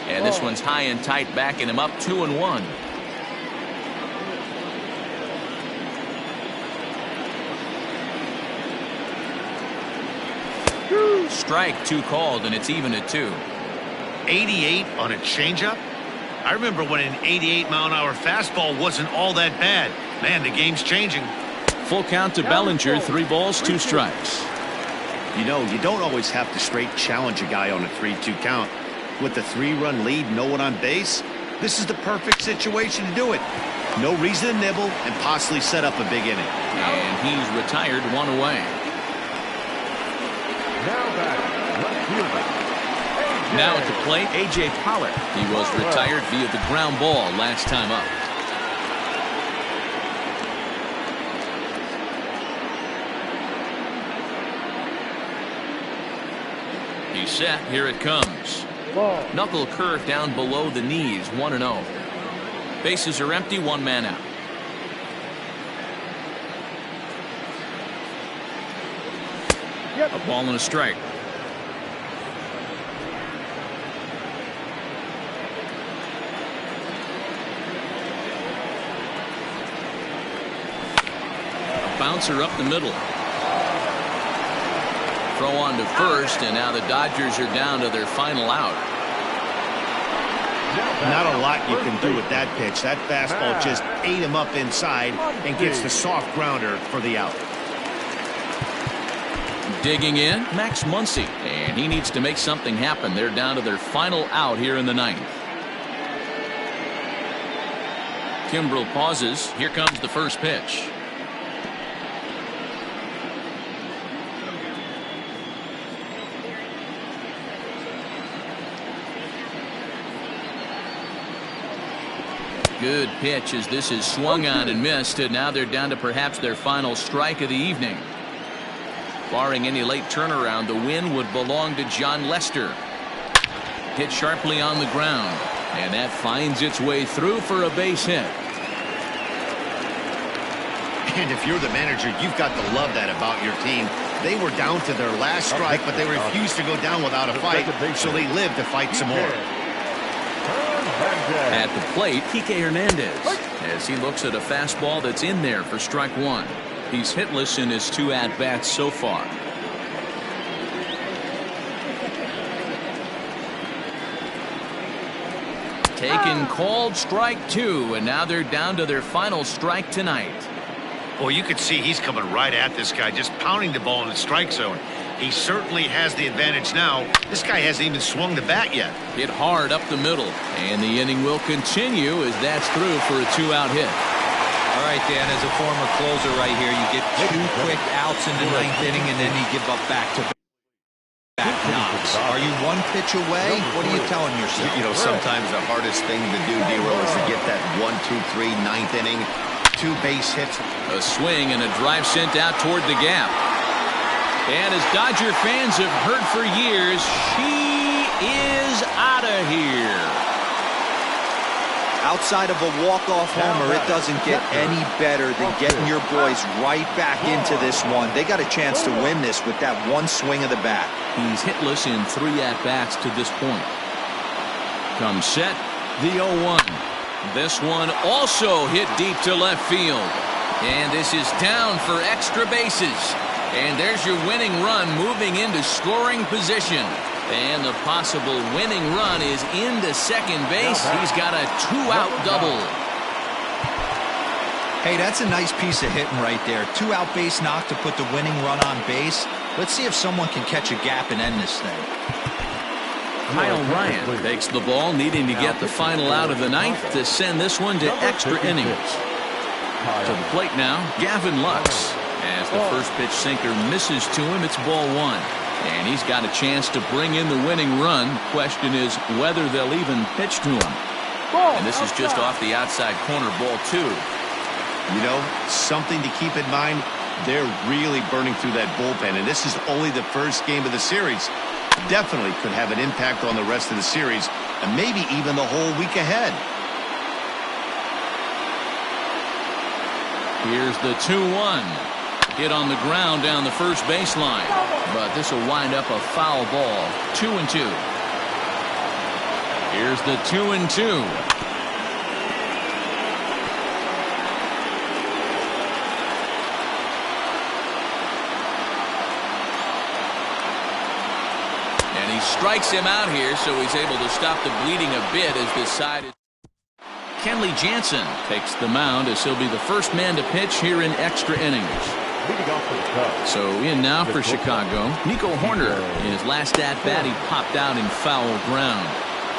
And this one's high and tight, backing him up 2-1. Strike 2 called, and it's even at 2. 88 on a changeup? I remember when an 88-mile-an-hour fastball wasn't all that bad. Man, the game's changing. Full count to Bellinger, 3 balls, 2 strikes. You know, you don't always have to straight challenge a guy on a 3-2 count. With the 3-run lead, no one on base, this is the perfect situation to do it. No reason to nibble and possibly set up a big inning. And he's retired, 1 away. Now at the plate, A.J. Pollock. He was retired via the ground ball last time up. He's set. Here it comes. Ball. Knuckle curve down below the knees, 1-0. Bases are empty, 1 man out. A ball and a strike. A bouncer up the middle. Throw on to first, and now the Dodgers are down to their final out. Not a lot you can do with that pitch. That fastball just ate him up inside and gets the soft grounder for the out. Digging in, Max Muncy, and he needs to make something happen. They're down to their final out here in the ninth. Kimbrel pauses. Here comes the first pitch. Good pitch as this is swung on and missed, and now they're down to perhaps their final strike of the evening. Barring any late turnaround, the win would belong to John Lester. Hit sharply on the ground, and that finds its way through for a base hit. And if you're the manager, you've got to love that about your team. They were down to their last strike, but they refused to go down without a fight, so they lived to fight some more. At the plate, Kike Hernandez, as he looks at a fastball that's in there for strike one. He's hitless in his 2 at-bats so far. Taken, called, strike 2, and now they're down to their final strike tonight. Well, you could see he's coming right at this guy, just pounding the ball in the strike zone. He certainly has the advantage now. This guy hasn't even swung the bat yet. Hit hard up the middle, and the inning will continue as that's through for a 2-out hit. All right, Dan, as a former closer right here, you get 2 quick outs in the 9th inning, and then you give up back-to-back knocks. Are you 1 pitch away? What are you telling yourself? You know, sometimes the hardest thing to do, D-Roll, is to get that 1, 2, 3, 9th inning, 2 base hits. A swing and a drive sent out toward the gap. And as Dodger fans have heard for years, she is out of here. Outside of a walk-off homer, it doesn't get any better than getting your boys right back into this one. They got a chance to win this with that 1 swing of the bat. He's hitless in 3 at-bats to this point. Comes set, the 0-1. This one also hit deep to left field. And this is down for extra bases. And there's your winning run moving into scoring position. And the possible winning run is into second base. He's got a 2-out double. Hey, that's a nice piece of hitting right there. 2-out base knock to put the winning run on base. Let's see if someone can catch a gap and end this thing. Kyle Ryan takes the ball, needing to get the final out of the 9th to send this one to extra innings. To the plate now, Gavin Lux. As the first pitch sinker misses to him, it's ball 1. And he's got a chance to bring in the winning run. Question is whether they'll even pitch to him. And this is just off the outside corner, ball 2. You know, something to keep in mind, they're really burning through that bullpen, and this is only the first game of the series. Definitely could have an impact on the rest of the series, and maybe even the whole week ahead. Here's the 2-1. Hit on the ground down the first baseline. But this will wind up a foul ball. 2-2. Here's the 2-2. And he strikes him out here, so he's able to stop the bleeding a bit as this side is. Kenley Jansen takes the mound as he'll be the first man to pitch here in extra innings. So in now for Chicago, Nico Horner. In his last at-bat, he popped out in foul ground.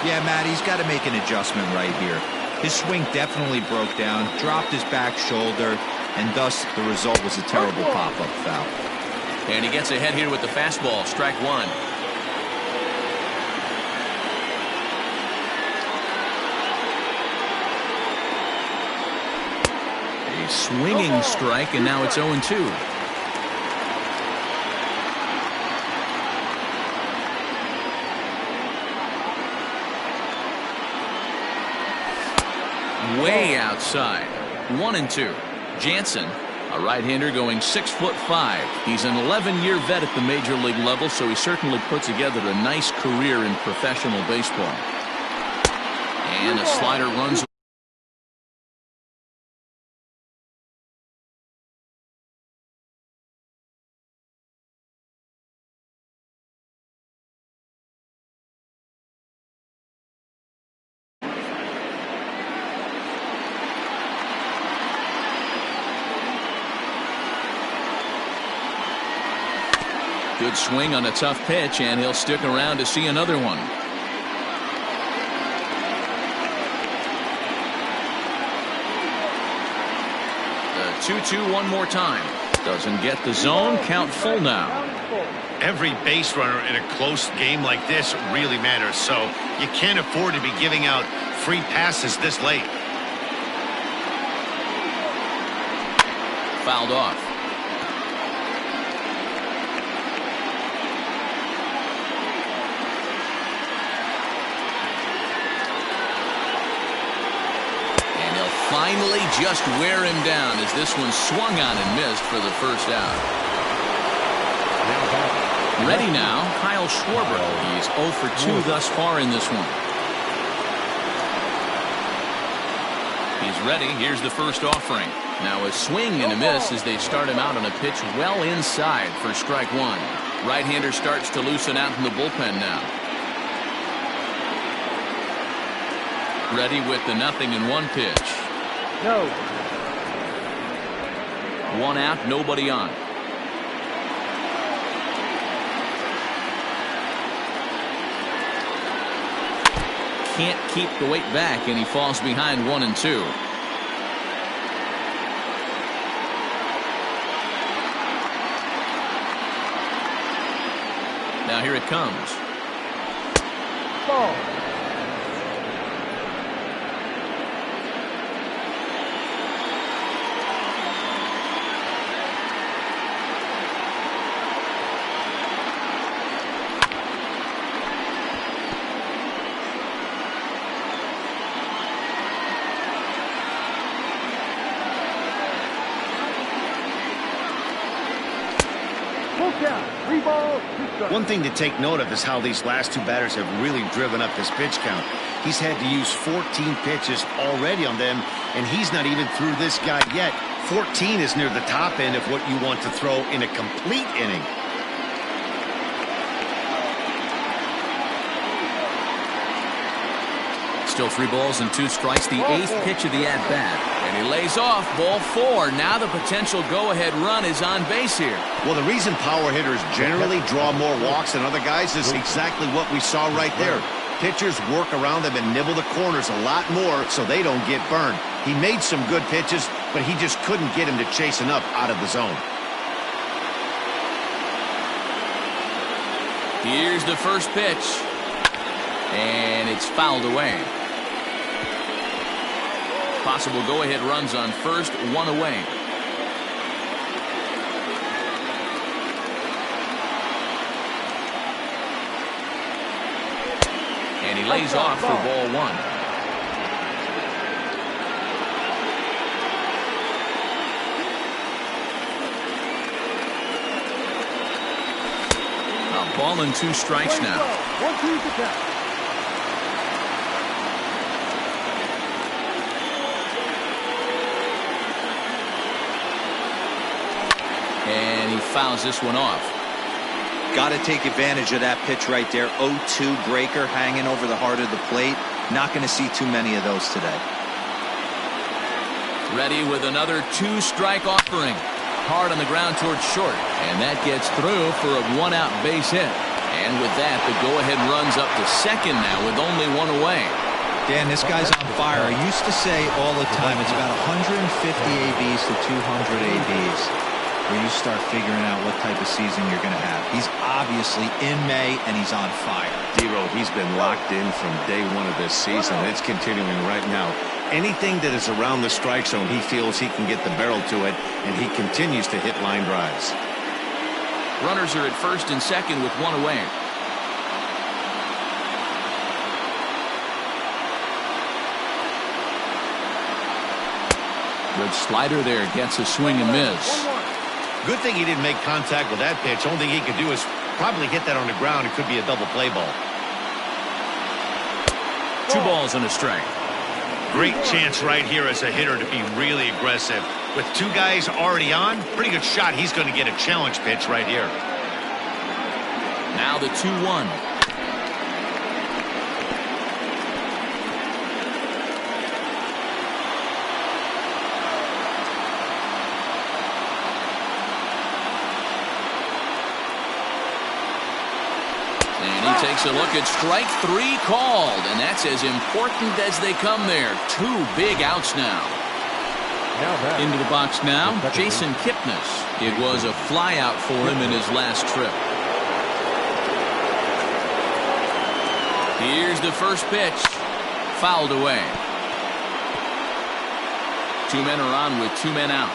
Yeah, Matt, he's got to make an adjustment right here. His swing definitely broke down, dropped his back shoulder, and thus the result was a terrible pop-up foul. And he gets ahead here with the fastball, strike 1. A swinging strike, and now it's 0-2. Way outside. 1-2. Jansen A right-hander going 6'5". He's an 11-year vet at the major league level, so he certainly put together a nice career in professional baseball. And a slider runs. Good swing on a tough pitch, and he'll stick around to see another one. The 2-2 one more time. Doesn't get the zone. Count full now. Every base runner in a close game like this really matters, so you can't afford to be giving out free passes this late. Fouled off. Finally just wear him down as this one swung on and missed for the first out. Ready now, Kyle Schwarber. He's 0 for 2 thus far in this one. He's ready. Here's the first offering. Now a swing and a miss as they start him out on a pitch well inside for strike one. Right-hander starts to loosen out in the bullpen now. Ready with the 0-1 pitch. No. One out, nobody on. Can't keep the weight back, and he falls behind 1-2. Now here it comes. Ball. One thing to take note of is how these last two batters have really driven up his pitch count. He's had to use 14 pitches already on them, and he's not even through this guy yet. 14 is near the top end of what you want to throw in a complete inning. Still 3 balls and 2 strikes. The 8th pitch of the at-bat. And he lays off. Ball 4. Now the potential go-ahead run is on base here. Well, the reason power hitters generally draw more walks than other guys is exactly what we saw right there. Pitchers work around them and nibble the corners a lot more so they don't get burned. He made some good pitches, but he just couldn't get him to chase enough out of the zone. Here's the first pitch. And it's fouled away. Possible go-ahead runs on first, 1 away. And he lays off for ball 1. A ball and 2 strikes now. 1-2 to count. And he fouls this one off. Got to take advantage of that pitch right there. 0-2 breaker hanging over the heart of the plate. Not going to see too many of those today. Ready with another 2-strike offering. Hard on the ground towards short. And that gets through for a 1-out base hit. And with that, the go-ahead runs up to second now with only 1 away. Dan, this guy's on fire. I used to say all the time, it's about 150 ABs to 200 ABs. Where you start figuring out what type of season you're going to have. He's obviously in May, and he's on fire. D-Row, he's been locked in from day 1 of this season. It's continuing right now. Anything that is around the strike zone, he feels he can get the barrel to it, and he continues to hit line drives. Runners are at first and second with 1 away. Good slider there. Gets a swing and miss. Good thing he didn't make contact with that pitch. Only thing he could do is probably hit that on the ground. It could be a double play ball. 2 balls and a strike. Great chance right here as a hitter to be really aggressive. With 2 guys already on, pretty good shot. He's going to get a challenge pitch right here. Now the 2-1. And he takes a look at strike 3 called, and that's as important as they come there. 2 big outs now. Into the box now, Jason Kipnis. It was a fly out for him in his last trip. Here's the first pitch. Fouled away. 2 men are on with 2 men out.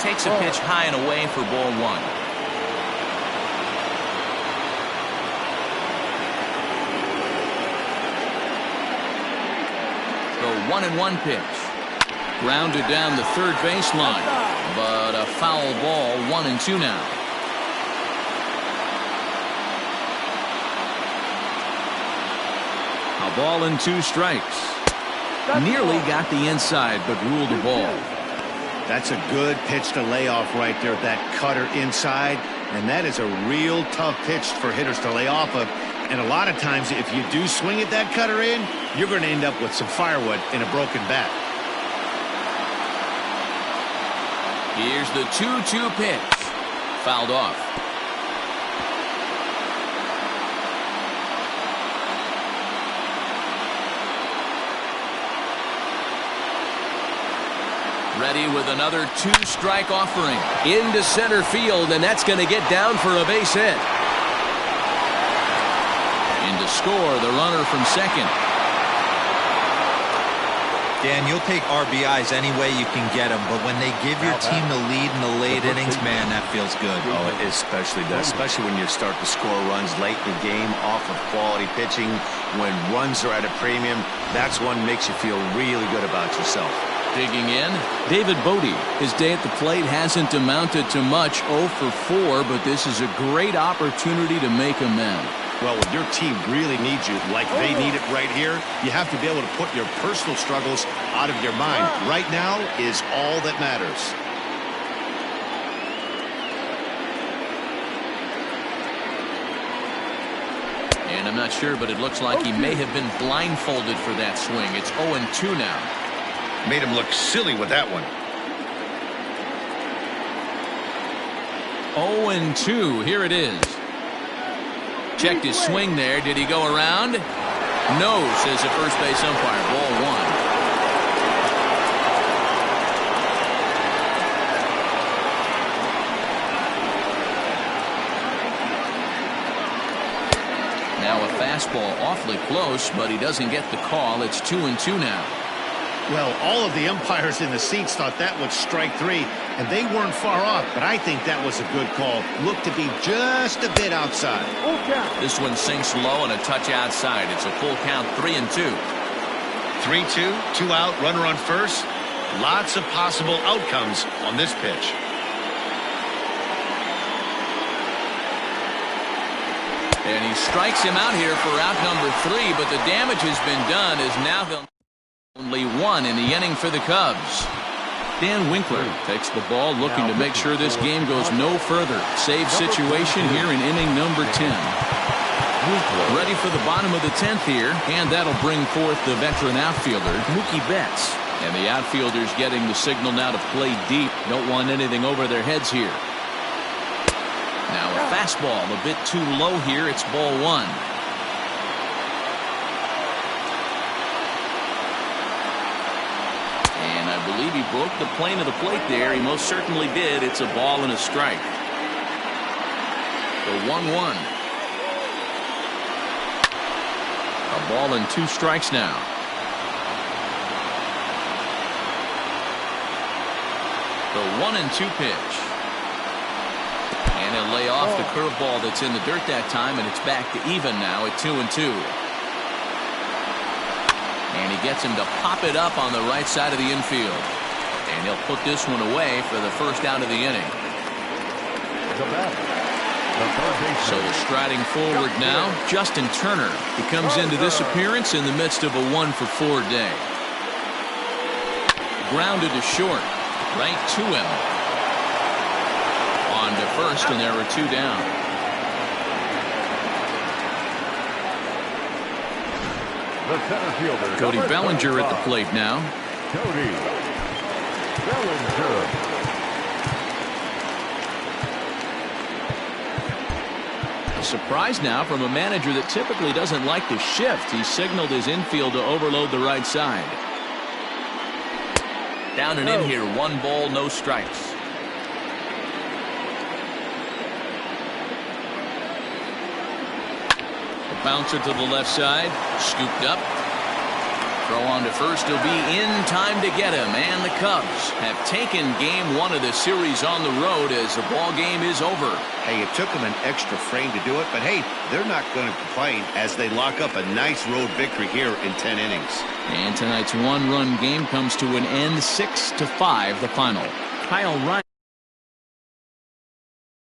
Takes a pitch high and away for ball 1. The 1-1 pitch. Grounded down the third baseline, but a foul ball. 1-2 now. A ball and 2 strikes. Nearly got the inside, but ruled a ball. That's a good pitch to lay off right there. That cutter inside, and that is a real tough pitch for hitters to lay off of. And a lot of times, if you do swing at that cutter in, you're going to end up with some firewood in a broken bat. Here's the 2-2 pitch. Fouled off. Ready with another 2-strike offering. Into center field, and that's going to get down for a base hit. In to score, the runner from second. Dan, you'll take RBIs any way you can get them, but when they give your team the lead in the late innings, man, that feels good. Oh, it especially does, especially when you start to score runs late in the game off of quality pitching. When runs are at a premium, that's one makes you feel really good about yourself. Digging in, David Bodie. His day at the plate hasn't amounted to much, 0 for 4, but this is a great opportunity to make amends. Well, when your team really needs you like they need it right here, you have to be able to put your personal struggles out of your mind. Right now is all that matters. And I'm not sure, but it looks like he may have been blindfolded for that swing. It's 0-2 now. Made him look silly with that one. 0-2. Here it is. Checked his swing there. Did he go around? No, says the first base umpire. Ball 1. Now a fastball awfully close, but he doesn't get the call. It's 2-2 now. Well, all of the umpires in the seats thought that was strike 3, and they weren't far off, but I think that was a good call. Looked to be just a bit outside. This one sinks low and a touch outside. It's a full count, 3-2. 3-2, 2 out, runner on first. Lots of possible outcomes on this pitch. And he strikes him out here for out number 3, but the damage has been done as now they'll only 1 in the inning for the Cubs. Dan Winkler takes the ball, looking to make sure this game goes no further. Save situation here in inning number 10. Ready for the bottom of the 10th here, and that'll bring forth the veteran outfielder, Mookie Betts. And the outfielders getting the signal now to play deep. Don't want anything over their heads here. Now a fastball a bit too low here. It's ball 1. I believe he broke the plane of the plate there. He most certainly did. It's a ball and a strike. The 1-1. A ball and 2 strikes now. The 1-2 pitch. And he'll lay off the curveball that's in the dirt that time, and it's back to even now at 2-2. And he gets him to pop it up on the right side of the infield. And he'll put this one away for the first out of the inning. So striding forward now, Justin Turner. He comes into this appearance in the midst of a 1-for-4 day. Grounded to short, right to him. On to first, and there are 2 down. The center fielder, Cody Bellinger at the plate now. Cody Bellinger. A surprise now from a manager that typically doesn't like to shift. He signaled his infield to overload the right side. Down and in here, 1 ball, no strikes. The bouncer to the left side, scooped up. Throw on to first. He'll be in time to get him. And the Cubs have taken game 1 of the series on the road as the ball game is over. Hey, it took them an extra frame to do it, but hey, they're not going to complain as they lock up a nice road victory here in 10 innings. And tonight's 1-run game comes to an end, 6-5 the final. Kyle Ryan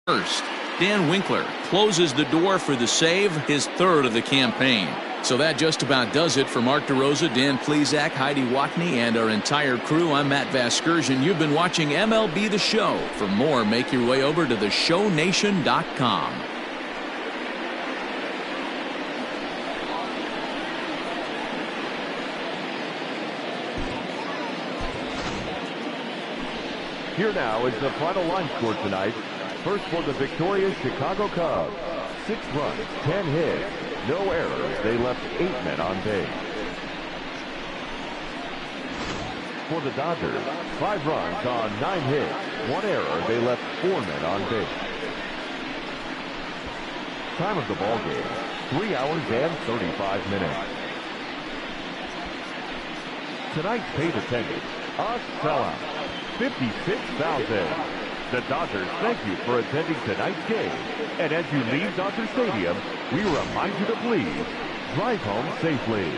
first. Dan Winkler closes the door for the save, his 3rd of the campaign. So that just about does it for Mark DeRosa, Dan Plesac, Heidi Watney, and our entire crew. I'm Matt Vasgersian. You've been watching MLB The Show. For more, make your way over to theshownation.com. Here now is the final line score tonight. First for the victorious Chicago Cubs. 6 runs, 10 hits, no errors. They left 8 men on base. For the Dodgers, 5 runs on 9 hits, 1 error. They left 4 men on base. Time of the ball game, 3 hours and 35 minutes. Tonight's paid attendance, a sellout, 56,000. The Dodgers thank you for attending tonight's game. And as you leave Dodger Stadium, we remind you to please drive home safely.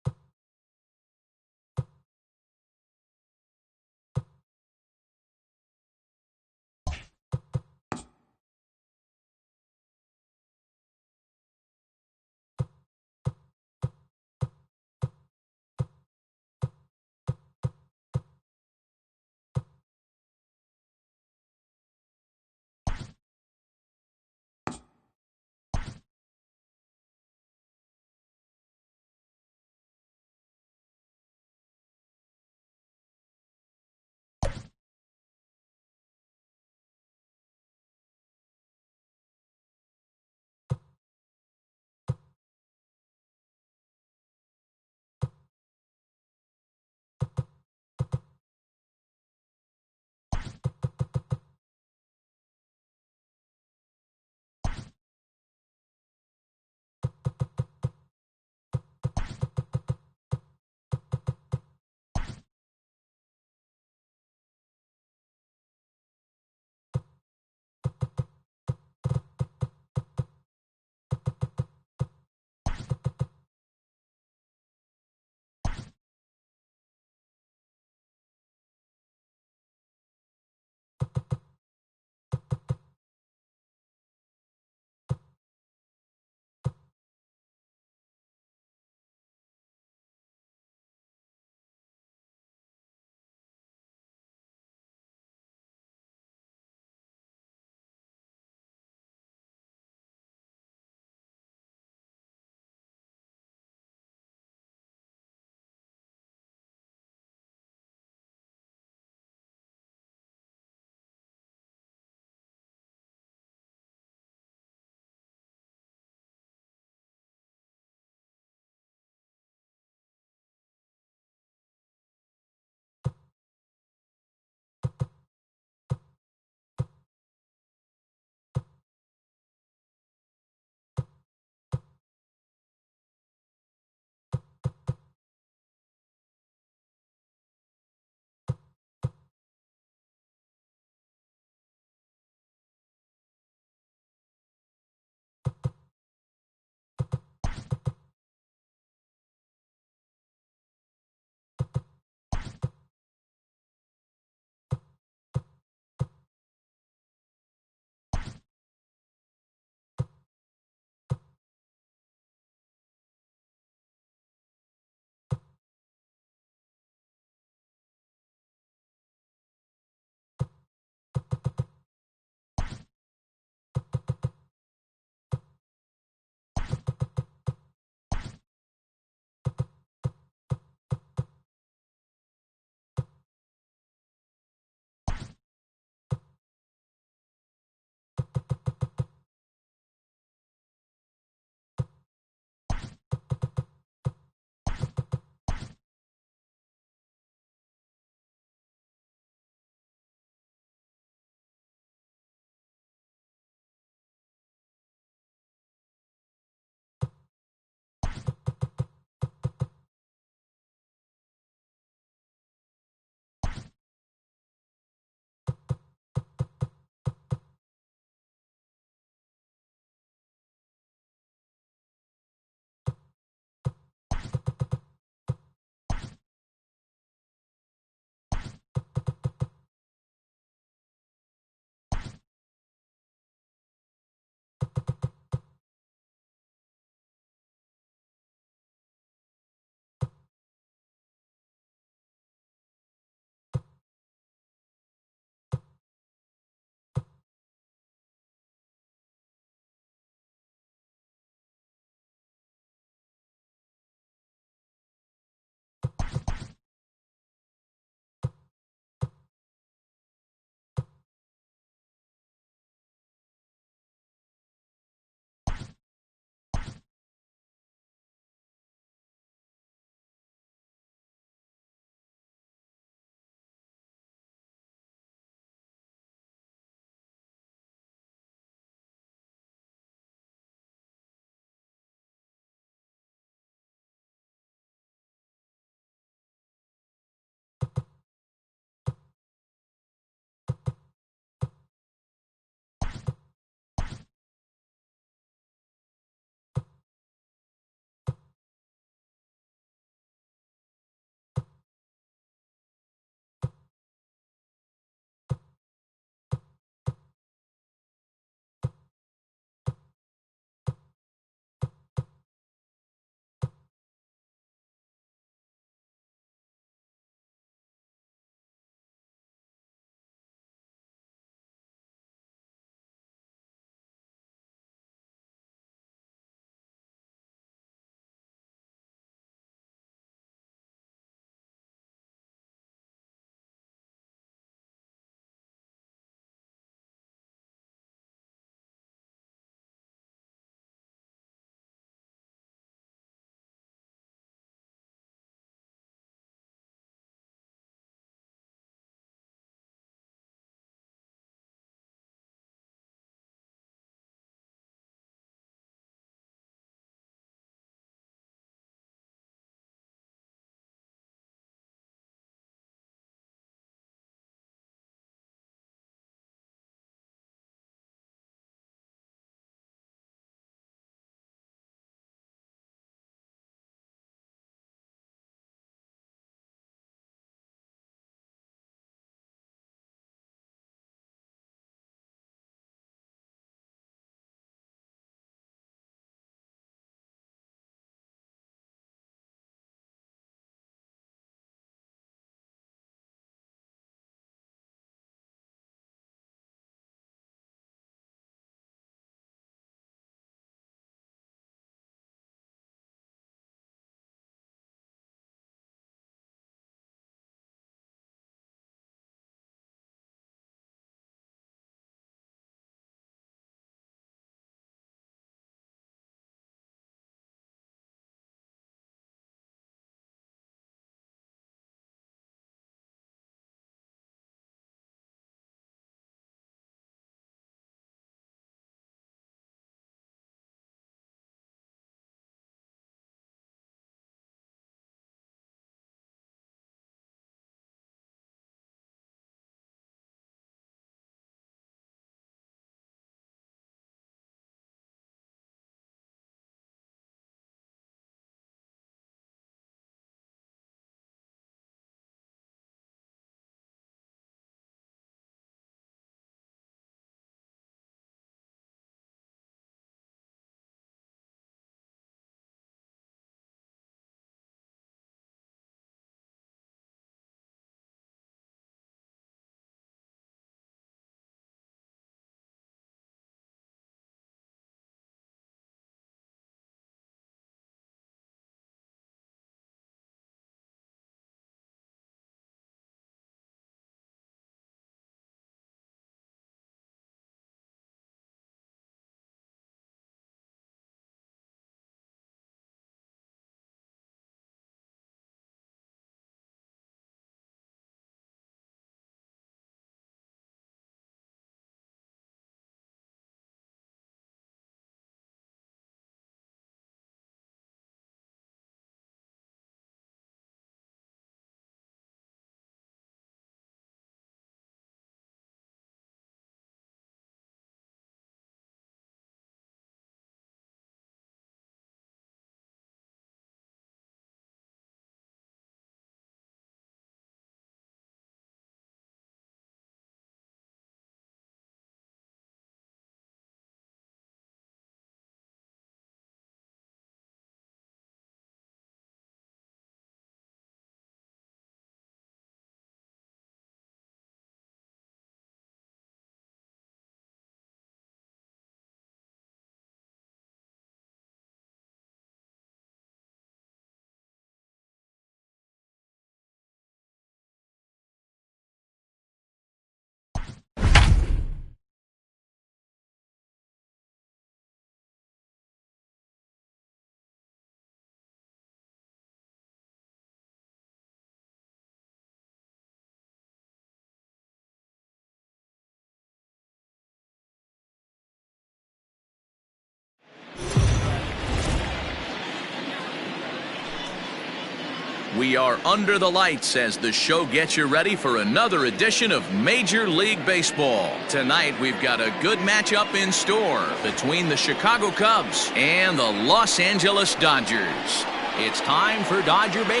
We are under the lights as the show gets you ready for another edition of Major League Baseball. Tonight, we've got a good matchup in store between the Chicago Cubs and the Los Angeles Dodgers. It's time for Dodger Baseball.